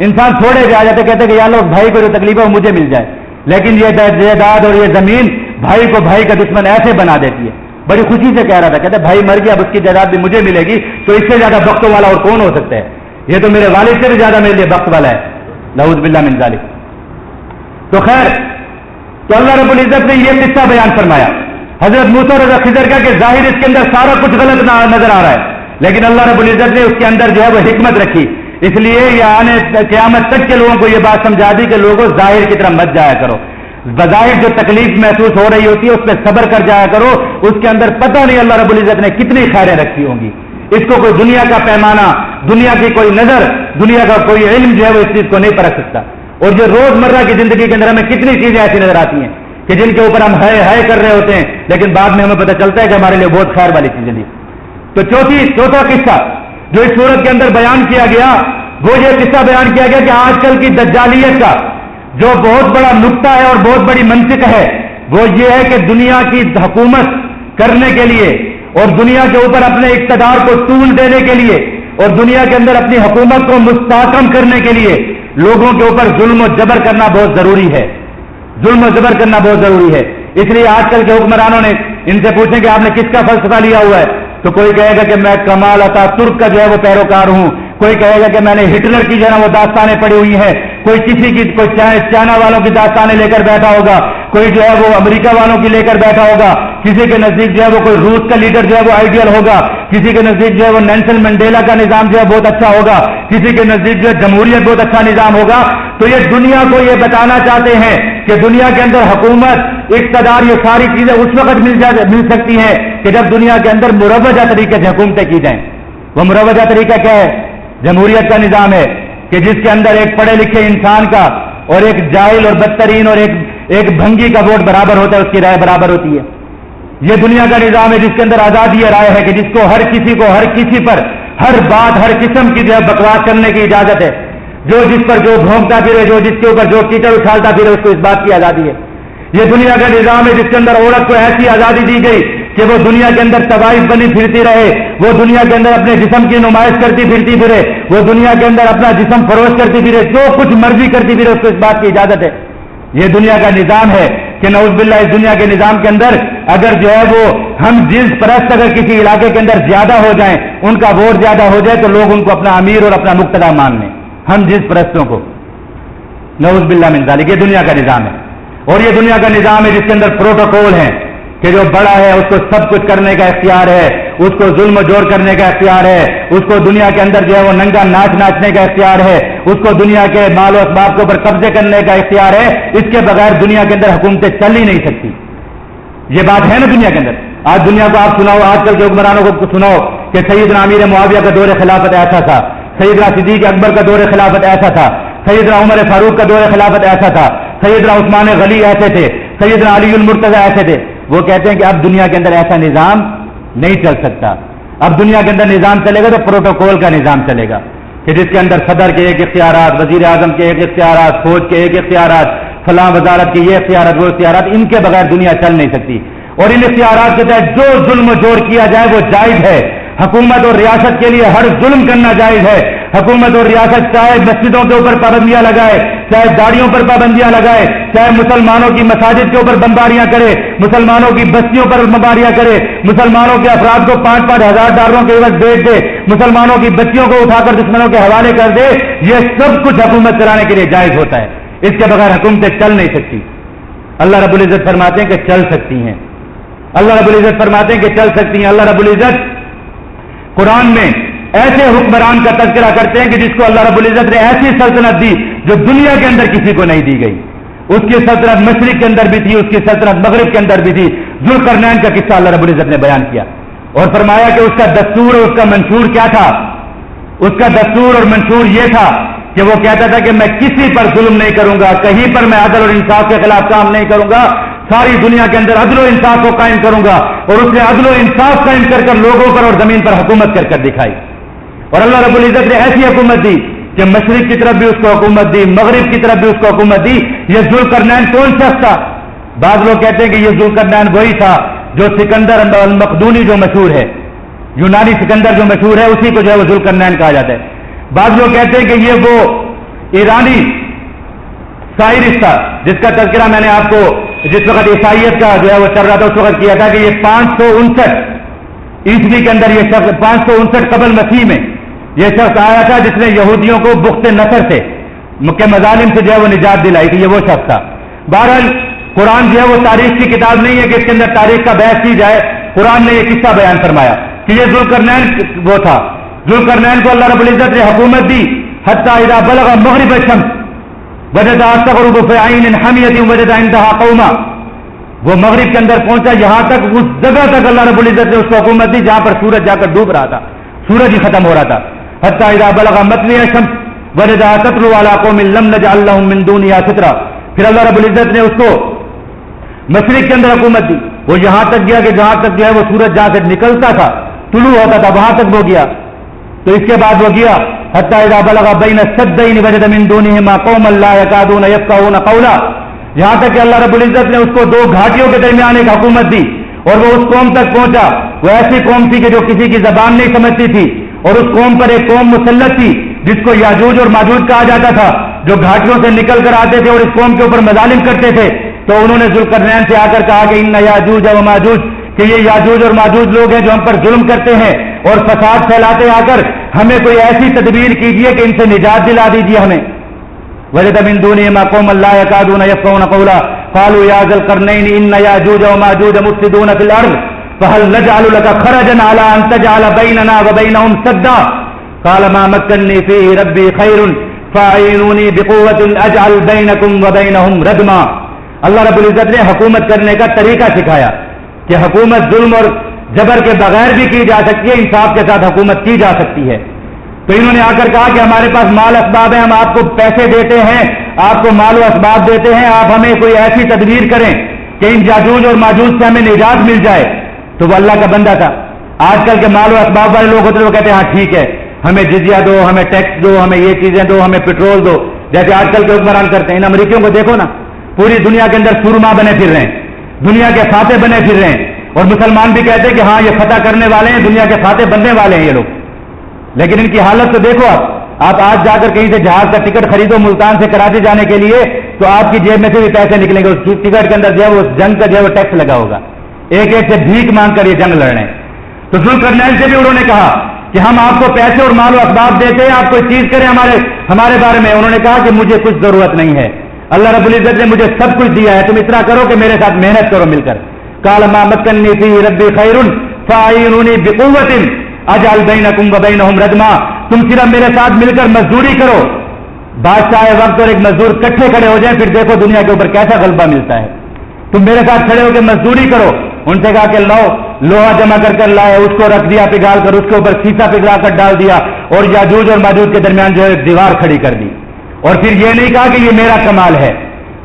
S1: انسان تھوڑے سے آ جاتے کہتے کہ یا اللہ اس بھائی کو جو تکلیف ہے وہ مجھے مل جائے. لیکن یہ جائیداد اور یہ زمین بھائی کو بھائی کا دشمن ایسے بنا دیتی ہے. بڑی خوشی سے کہہ رہا تھا، کہتے بھائی مر گیا اب اس کی جائیداد بھی مجھے ملے گی، تو اس سے زیادہ بخت والا اور کون ہو سکتا ہے؟ یہ تو میرے والد سے بھی زیادہ میرے لیے بخت والا ہے. نعوذ باللہ من ذالک. تو خیر، تو اللہ رب العزت نے یہ قصہ بیان فرمایا حضرت موسیٰ اور حضرت خضر کا کہ ظاہر اس کے اندر سارا کچھ غلط نظر آ رہا ہے، لیکن اللہ رب العزت نے اس کے اندر جو ہے وہ حکمت رکھی. اس لیے یہ آنے قیامت تک کے لوگوں کو یہ بات سمجھا دی کہ لوگوں ظاہر کی طرف مت جایا کرو، بظاہر جو تکلیف محسوس ہو رہی ہوتی ہے اس پہ صبر کر جایا کرو. اس کے اندر پتہ نہیں اللہ رب العزت نے کتنی خیریں رکھی ہوں گی. اس کو کوئی دنیا کا پیمانہ، دنیا کی کوئی نظر، دنیا کا کوئی علم جو ہے وہ اس چیز کو نہیں پرکھ سکتا. اور جو روزمرہ کی زندگی کے اندر ہمیں کتنی چیزیں ایسی نظر آتی ہیں کہ جن کے اوپر ہم ہائے کر رہے ہوتے ہیں، لیکن بعد میں ہمیں پتہ چلتا ہے کہ ہمارے لیے بہت خیر والی چیزیں تھی. تو چوتھا قصہ جو اس صورت کے اندر بیان کیا گیا وہ یہ قصہ بیان کیا گیا کہ آج کل کی دجالیت کا جو بہت بڑا نقطہ ہے اور بہت بڑی منطق ہے وہ یہ ہے کہ دنیا کی حکومت کرنے کے لیے اور دنیا کے اوپر اپنے اقتدار کو طول دینے کے لیے اور دنیا کے اندر اپنی حکومت کو مستحکم کرنے کے لیے لوگوں کے اوپر ظلم و جبر کرنا بہت ضروری ہے. ظلم و جبر کرنا بہت ضروری ہے. اس لیے آج کل کے حکمرانوں نے ان سے پوچھیں کہ آپ نے کس کا فلسفہ لیا ہوا ہے، تو کوئی کہے گا کہ میں کمال عطا ترک کا جو ہے وہ پیروکار ہوں، کوئی کہے گا کہ میں نے ہٹلر کی جو ہے نا وہ داستانیں پڑھی ہوئی ہیں، کوئی کسی کی کوئی چائنا والوں کی داستانیں لے کر بیٹھا ہوگا، کوئی جو ہے وہ امریکہ والوں کی لے کر بیٹھا ہوگا، کسی کے نزدیک جو ہے وہ کوئی روس کا لیڈر جو ہے وہ آئیڈیل ہوگا، کسی کے نزدیک جو ہے وہ نیلسن منڈیلا کا نظام جو ہے بہت اچھا ہوگا، کسی کے نزدیک جو ہے جمہوریت بہت اچھا نظام ہوگا. تو یہ دنیا کو یہ بتانا چاہتے ہیں کہ دنیا کے اندر حکومت، اقتدار، یہ ساری چیزیں اس وقت مل سکتی ہیں کہ جب دنیا کے اندر مروجہ طریقے سے حکومتیں کی جائیں. وہ مروجہ طریقہ کیا ہے؟ جمہوریت کا نظام ہے کہ جس کے اندر ایک پڑھے لکھے انسان کا اور ایک جاہل اور بدترین اور ایک بھنگی کا ووٹ برابر ہوتا ہے، اس کی رائے برابر ہوتی ہے. یہ دنیا کا نظام ہے جس کے اندر آزادی رائے ہے کہ جس کو ہر کسی پر ہر بات، ہر قسم کی جو ہے بکواس کرنے کی اجازت ہے. جو جس پر جو بھونکتا پھرے، جو جس کے اوپر جو کیچڑ اچھالتا پھرے، اس کو اس بات کی آزادی ہے. یہ دنیا کا نظام ہے جس کے اندر عورت کو ایسی آزادی دی گئی کہ وہ دنیا کے اندر طوائف بنی پھرتی رہے، وہ دنیا کے اندر اپنے جسم کی نمائش کرتی پھرتی پھرے، وہ دنیا کے اندر اپنا جسم فروش کرتی پھرے، جو کچھ مرضی کرتی پھرے، اس کو اس بات کی اجازت ہے. یہ دنیا کا نظام ہے کہ نعوذ باللہ اس دنیا کے نظام کے اندر اگر جو ہے وہ ہم جنس پرست اگر کسی علاقے کے اندر زیادہ ہو جائیں، ان کا ووٹ زیادہ ہو جائے تو لوگ ان کو اپنا امیر اور اپنا مقتدا مان لیں، ہم جنس پرستوں کو. نعوذ باللہ من ذالک. یہ دنیا کا نظام ہے اور یہ دنیا کا نظام ہے جس کے اندر پروٹوکول ہے کہ جو بڑا ہے اس کو سب کچھ کرنے کا اختیار ہے، اس کو ظلم و جور کرنے کا اختیار ہے، اس کو دنیا کے اندر جو ہے وہ ننگا ناچنے کا اختیار ہے، اس کو دنیا کے مال و اسباب کے اوپر قبضے کرنے کا اختیار ہے. اس کے بغیر دنیا کے اندر حکومتیں چل ہی نہیں سکتی. یہ بات ہے نا دنیا کے اندر. آج دنیا کو آپ سناؤ، آج کل کے حکمرانوں کو سناؤ کہ سیدنا امیر معاویہ کا دور خلافت ایسا تھا، سیدنا صدیق اکبر کا دور خلافت ایسا تھا، سیدنا عمر فاروق کا دور خلافت ایسا تھا، سیدنا عثمان غنی ایسے تھے، سیدنا علی المرتضی ایسے تھے. وہ کہتے ہیں کہ اب دنیا کے اندر ایسا نظام نہیں چل سکتا. اب دنیا کے اندر نظام چلے گا تو پروٹوکول کا نظام چلے گا کہ جس کے اندر صدر کے ایک اختیارات، وزیر اعظم کے ایک اختیارات، فوج کے ایک اختیارات، فلاں وزارت کے یہ اختیارات، وہ اختیارات، ان کے بغیر دنیا چل نہیں سکتی. اور ان اختیارات کے تحت جو ظلم و جور کیا جائے وہ جائز ہے. حکومت اور ریاست کے لیے ہر ظلم کرنا جائز ہے. حکومت اور ریاست چاہے مسجدوں کے اوپر پابندیاں لگائے، چاہے داڑیوں پر پابندیاں لگائے، چاہے مسلمانوں کی مساجد کے اوپر بمباریاں کرے، مسلمانوں کی بستیوں پر بمباریاں کرے، مسلمانوں کے افراد کو $5,000 کے عوض بیچ دے، مسلمانوں کی بچیوں کو اٹھا کر دشمنوں کے حوالے کر دے، یہ سب کچھ حکومت چلانے کے لیے جائز ہوتا ہے. اس کے بغیر حکومتیں چل نہیں سکتی. اللہ رب العزت فرماتے ہیں کہ چل سکتی ہیں. اللہ رب العزت فرماتے ہیں کہ چل سکتی ہیں. اللہ رب العزت قرآن میں ایسے حکمران کا تذکرہ کرتے ہیں کہ جس کو اللہ رب العزت نے ایسی سلطنت دی جو دنیا کے اندر کسی کو نہیں دی گئی. اس کی سلطنت مشرق کے اندر بھی تھی، اس کی سلطنت مغرب کے اندر بھی تھی. ذوالقرنین کا قصہ اللہ رب العزت نے بیان کیا. اور فرمایا کہ اس کا دستور اور اس کا منشور کیا تھا؟ اس کا دستور اور منشور یہ تھا کہ وہ کہتا تھا کہ میں کسی پر ظلم نہیں کروں گا، کہیں پر میں عدل اور انصاف کے خلاف کام نہیں کروں گا، ساری دنیا کے اندر عدل و انصاف کو قائم کروں گا. اور اس نے عدل و انصاف قائم کر کر لوگوں پر اور زمین پر حکومت کر کر دکھائی. اور اللہ رب العزت نے ایسی حکومت دی کہ مشرق کی طرف بھی اس کو حکومت دی، مغرب کی طرف بھی اس کو حکومت دی. یہ ذوالقرنین کون شخص تھا؟ بعض لوگ کہتے ہیں کہ یہ ذوالقرنین وہی تھا جو سکندر المقدونی جو مشہور ہے، یونانی سکندر جو مشہور ہے، اسی کو جو ہے وہ ذوالقرنین کہا جاتا ہے. بعض لوگ کہتے ہیں کہ یہ وہ ایرانی سائرس تھا جس کا تذکرہ میں نے آپ کو جس وقت عیسائیت کا جو ہے وہ چل رہا تھا اس وقت کیا تھا کہ یہ 559 عیسوی کے اندر یہ شخص 559 قبل مسیح میں یہ شخص آیا تھا جس نے یہودیوں کو بخت نصر سے کے مظالم سے جو ہے وہ نجات دلائی تھی. یہ وہ شخص تھا. بہرحال قرآن جو ہے وہ تاریخ کی کتاب نہیں ہے کہ اس کے اندر تاریخ کا بحث کی جائے. قرآن نے یہ قصہ بیان فرمایا کہ یہ ذوالقرنین وہ تھا. ذوالقرنین کو اللہ رب العزت نے حکومت دی حتی اذا بلغ مغرب الشمس وجدها تغرب في عين حمیۃ وجد عندها قوما. وہ مغرب کے اندر پہنچا، یہاں تک اس جگہ تک اللہ رب العزت نے اس کو حکومت دی جہاں پر سورج جا کر ڈوب رہا تھا، سورج ہی ختم ہو رہا تھا. حتی اذا بلغ مطلع الشمس وجدها تطلع على قوم لم نجعل لهم من دونها سترا. پھر اللہ رب العزت نے اس کو مشرق کے اندر حکومت دی. وہ یہاں تک گیا کہ جہاں تک جو ہے وہ سورج جہاں سے نکلتا تھا طلوع ہوتا تھا وہاں تک وہ گیا. تو اس کے بعد وہ گیا حتی اذا بلغ بین السدین وجد من دونهما قوما لا يكادون يفقهون قولا. یہاں تک کہ اللہ رب العزت نے اس کو دو گھاٹیوں کے درمیان ایک حکومت دی اور وہ اس قوم تک پہنچا. وہ ایسی قوم تھی کہ جو کسی کی زبان نہیں سمجھتی تھی اور اس قوم پر ایک قوم مسلط تھی جس کو یاجوج اور ماجوج کہا جاتا تھا، جو گھاٹیوں سے نکل کر آتے تھے اور اس قوم کے اوپر مظالم کرتے تھے. تو انہوں نے ذوالقرنین سے آ کر کہا کہ ان یاجوج و ماجوج، کہ یہ یاجوج اور ماجوج لوگ ہیں جو ہم پر ظلم کرتے ہیں اور فساد پھیلاتے آ کر، ہمیں کوئی ایسی تدبیر کیجیے کہ ان سے نجات دلا دیجیے ہمیں. وجد من دونهما قوما لا يكادون يفقهون قولا قالوا يا ذا القرنين ان ياجوج وماجوج مفسدون في الارض فهل نجعل لك خرجا على ان تجعل بيننا وبينهم سدا قال ما مكنني فيه ربي خير فاعينوني بقوة اجعل بينكم وبينهم ردما. اللہ رب العزت نے حکومت کرنے کا طریقہ سکھایا کہ حکومت ظلم اور جبر کے بغیر بھی کی جا سکتی ہے، انصاف کے ساتھ حکومت کی جا سکتی ہے. تو انہوں نے آ کر کہا کہ ہمارے پاس مال اسباب ہیں، ہم آپ کو پیسے دیتے ہیں، آپ کو مال و اسباب دیتے ہیں، آپ ہمیں کوئی ایسی تدبیر کریں کہ ان یاجوج اور ماجوج سے ہمیں نجات مل جائے. تو وہ اللہ کا بندہ تھا. آج کل کے مال و اسباب والے لوگ ہوتے ہیں وہ کہتے ہیں ہاں ٹھیک ہے، ہمیں جزیہ دو، ہمیں ٹیکس دو، ہمیں یہ چیزیں دو، ہمیں پیٹرول دو، جیسے آج کل کے حکمران کرتے ہیں. ان امریکیوں کو دیکھو نا، پوری دنیا کے اندر سورما بنے پھر رہے ہیں، دنیا کے فاتح بنے پھر رہے ہیں. اور مسلمان بھی کہتے ہیں کہ ہاں یہ فتح کرنے والے ہیں، دنیا کے فاتح بننے والے ہیں یہ لوگ. لیکن ان کی حالت تو دیکھو. آپ آج جا کر کہیں سے جہاز کا ٹکٹ خریدو ملتان سے کراچی جانے کے لیے تو آپ کی جیب میں سے بھی پیسے نکلیں گے. اس ٹکٹ کے اندر جو ہے وہ جنگ کا جو ہے وہ ٹیکس لگا ہوگا. ایک ایک سے بھیک مانگ کر یہ جنگ لڑ رہے ہیں. تو ذوالقرنین سے بھی انہوں نے کہا کہ ہم آپ کو پیسے اور مال و اسباب دیتے ہیں، آپ کوئی چیز کریں ہمارے بارے میں. انہوں نے کہا کہ مجھے کچھ ضرورت نہیں ہے، اللہ رب العزت نے مجھے سب کچھ دیا ہے، تم اتنا کرو کہ میرے ساتھ محنت کرو مل کر. قال ما مكنني فيه ربي خير فاعينوني بقوة اجعل بينكم وبينهم ردما. تم صرف میرے ساتھ مل کر مزدوری کرو. بادشاہ وقت اور ایک مزدور کٹھے کھڑے ہو جائیں، پھر دیکھو دنیا کے اوپر کیسا غلبہ ملتا ہے. تم میرے ساتھ کھڑے ہو کے مزدوری کرو. ان سے کہا کہ لاؤ، لوہا جمع کر لائے، اس کو رکھ دیا پگھال کر، اس کے اوپر سیسا پگھلا کر ڈال دیا اور یاجوج اور ماجوج کے درمیان جو ہے دیوار کھڑی کر دی. اور پھر یہ نہیں کہا کہ یہ میرا کمال ہے.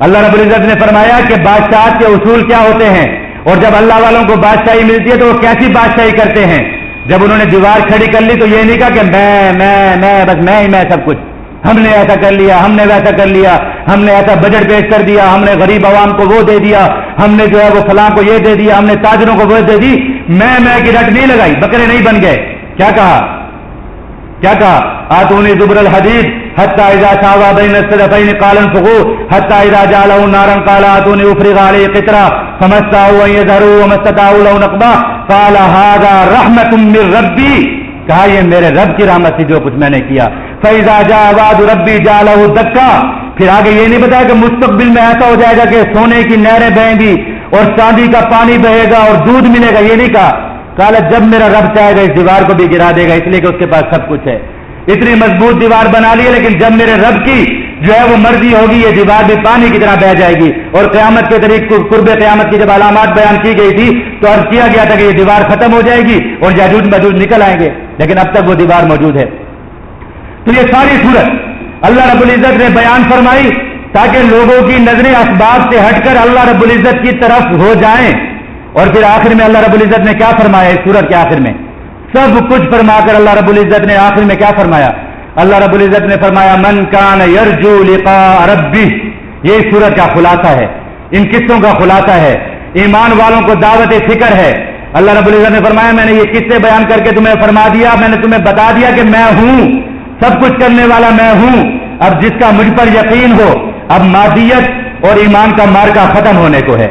S1: اللہ رب العزت نے فرمایا کہ بادشاہ کے اصول کیا ہوتے ہیں، اور جب اللہ والوں کو بادشاہی ملتی ہے تو وہ کیسی بادشاہی کرتے ہیں. جب انہوں نے دیوار کھڑی کر لی تو یہ نہیں کہا کہ میں بس میں سب کچھ، ہم نے ایسا کر لیا، ہم نے ویسا کر لیا، ہم نے ایسا بجٹ پیش کر دیا، ہم نے غریب عوام کو وہ دے دیا، ہم نے جو ہے وہ فلاں کو یہ دے دیا، ہم نے تاجروں کو وہ دے دی. میں کی رٹ نہیں لگائی، بکرے نہیں بن گئے. کیا کہا آتونی زبر الحدید حتی اذا ساوا بین الصدفین قال انفخوا حتی اذا جعله نارا قال آتونی افرغ علیہ قطرا فما استطاعوا ان یظہروا وما استطاعوا له نقبا قال هذا رحمۃ من ربی. کہا یہ میرے رب کی رحمت تھی جو کچھ میں نے کیا. فاذا جاء وعد ربی جعله دکا. پھر آگے یہ نہیں بتایا کہ مستقبل میں ایسا ہو جائے گا کہ سونے کی نہریں بہیں گی اور چاندی کا پانی بہے گا اور دودھ ملے گا. یہ نہیں کہا. کہا جب میرا رب چاہے گا اس دیوار کو بھی گرا دے گا، اس لیے کہ اس کے پاس سب کچھ ہے. اتنی مضبوط دیوار بنا لی ہے، لیکن جب میرے رب کی جو ہے وہ مرضی ہوگی یہ دیوار بھی پانی کی طرح بہ جائے گی. اور قیامت کے قریب قرب قیامت کی جب علامات بیان کی گئی تھی تو عرض کیا گیا تھا کہ یہ دیوار ختم ہو جائے گی اور یاجوج ماجوج نکل آئیں گے، لیکن اب تک وہ دیوار موجود ہے. تو یہ ساری صورت اللہ رب العزت نے بیان فرمائی تاکہ لوگوں کی نظریں اسباب سے ہٹ کر اللہ رب العزت کی طرف ہو جائیں. اور پھر آخر میں اللہ رب العزت نے کیا فرمایا؟ اس سورت کے آخر میں سب کچھ فرما کر اللہ رب العزت نے آخر میں کیا فرمایا؟ اللہ رب العزت نے فرمایا من کان یرجو لقاء ربہ. یہ اس سورت کا خلاصہ ہے، ان قصوں کا خلاصہ ہے، ایمان والوں کو دعوت فکر ہے. اللہ رب العزت نے فرمایا میں نے یہ قصے بیان کر کے تمہیں فرما دیا، میں نے تمہیں بتا دیا کہ میں ہوں، سب کچھ کرنے والا میں ہوں. اب جس کا مجھ پر یقین ہو، اب مادیت اور ایمان کا مارکا ختم ہونے کو ہے.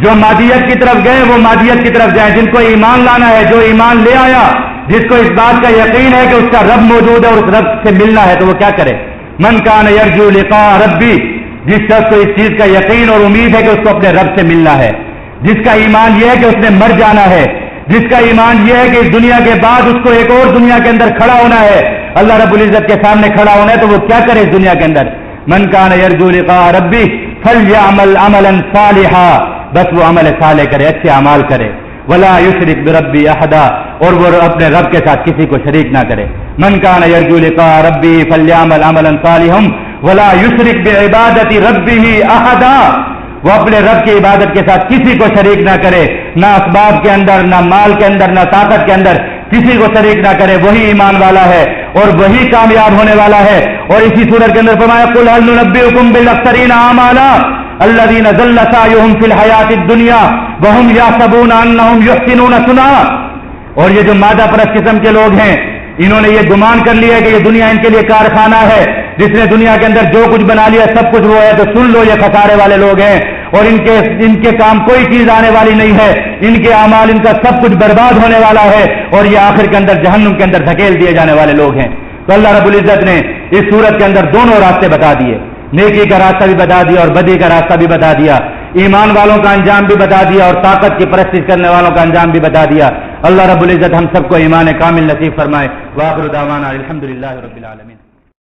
S1: جو مادیت کی طرف گئے وہ مادیت کی طرف جائیں، جن کو ایمان لانا ہے، جو ایمان لے آیا، جس کو اس بات کا یقین ہے کہ اس کا رب موجود ہے اور اس رب سے ملنا ہے، تو وہ کیا کرے؟ من کان یرجو لقاء ربی. جس شخص کو اس چیز کا یقین اور امید ہے کہ اس کو اپنے رب سے ملنا ہے، جس کا ایمان یہ ہے کہ اس نے مر جانا ہے، جس کا ایمان یہ ہے کہ اس دنیا کے بعد اس کو ایک اور دنیا کے اندر کھڑا ہونا ہے، اللہ رب العزت کے سامنے کھڑا ہونا ہے، تو وہ کیا کرے اس دنیا کے اندر؟ من کان یرجو لقاء ربی فلیعمل عملا صالحا. بس وہ عمل صالح کرے، اچھے اعمال کرے. ولا یشرک بربی احدا. اور وہ اپنے رب کے ساتھ کسی کو شریک نہ کرے. من کان یرجو لقاء ربی فلیعمل عملا صالحا ولا یشرک بعبادت ربہ احدا. وہ اپنے رب کی عبادت کے ساتھ کسی کو شریک نہ کرے، نہ اسباب کے اندر، نہ مال کے اندر، نہ طاقت کے اندر کسی کو شریک نہ کرے. وہی ایمان والا ہے اور وہی کامیاب ہونے والا ہے. اور اسی سورت کے اندر فرمایا قل هل ننبئکم بالاخسرین اعمالا الذین ضل سعیهم فی الحیاۃ الدنیا وهم یحسبون انهم یحسنون صنعا. اور یہ جو مادہ پرست قسم کے لوگ ہیں، انہوں نے یہ گمان کر لیا کہ یہ دنیا ان کے لیے کارخانہ ہے، جس نے دنیا کے اندر جو کچھ بنا لیا سب کچھ وہ ہے. تو سن لو یہ خسارے والے لوگ ہیں اور ان کے کام کوئی چیز آنے والی نہیں ہے. ان کے اعمال، ان کا سب کچھ برباد ہونے والا ہے اور یہ آخر کے اندر جہنم کے اندر دھکیل دیے جانے والے لوگ ہیں. تو اللہ رب العزت نے اس صورت کے اندر دونوں راستے بتا دیے، نیکی کا راستہ بھی بتا دیا اور بدی کا راستہ بھی بتا دیا، ایمان والوں کا انجام بھی بتا دیا اور طاقت کی پرستش کرنے والوں کا انجام بھی بتا دیا. اللہ رب العزت ہم سب کو ایمان کامل نصیب فرمائے. وآخر دعوانا الحمدللہ رب العالمین.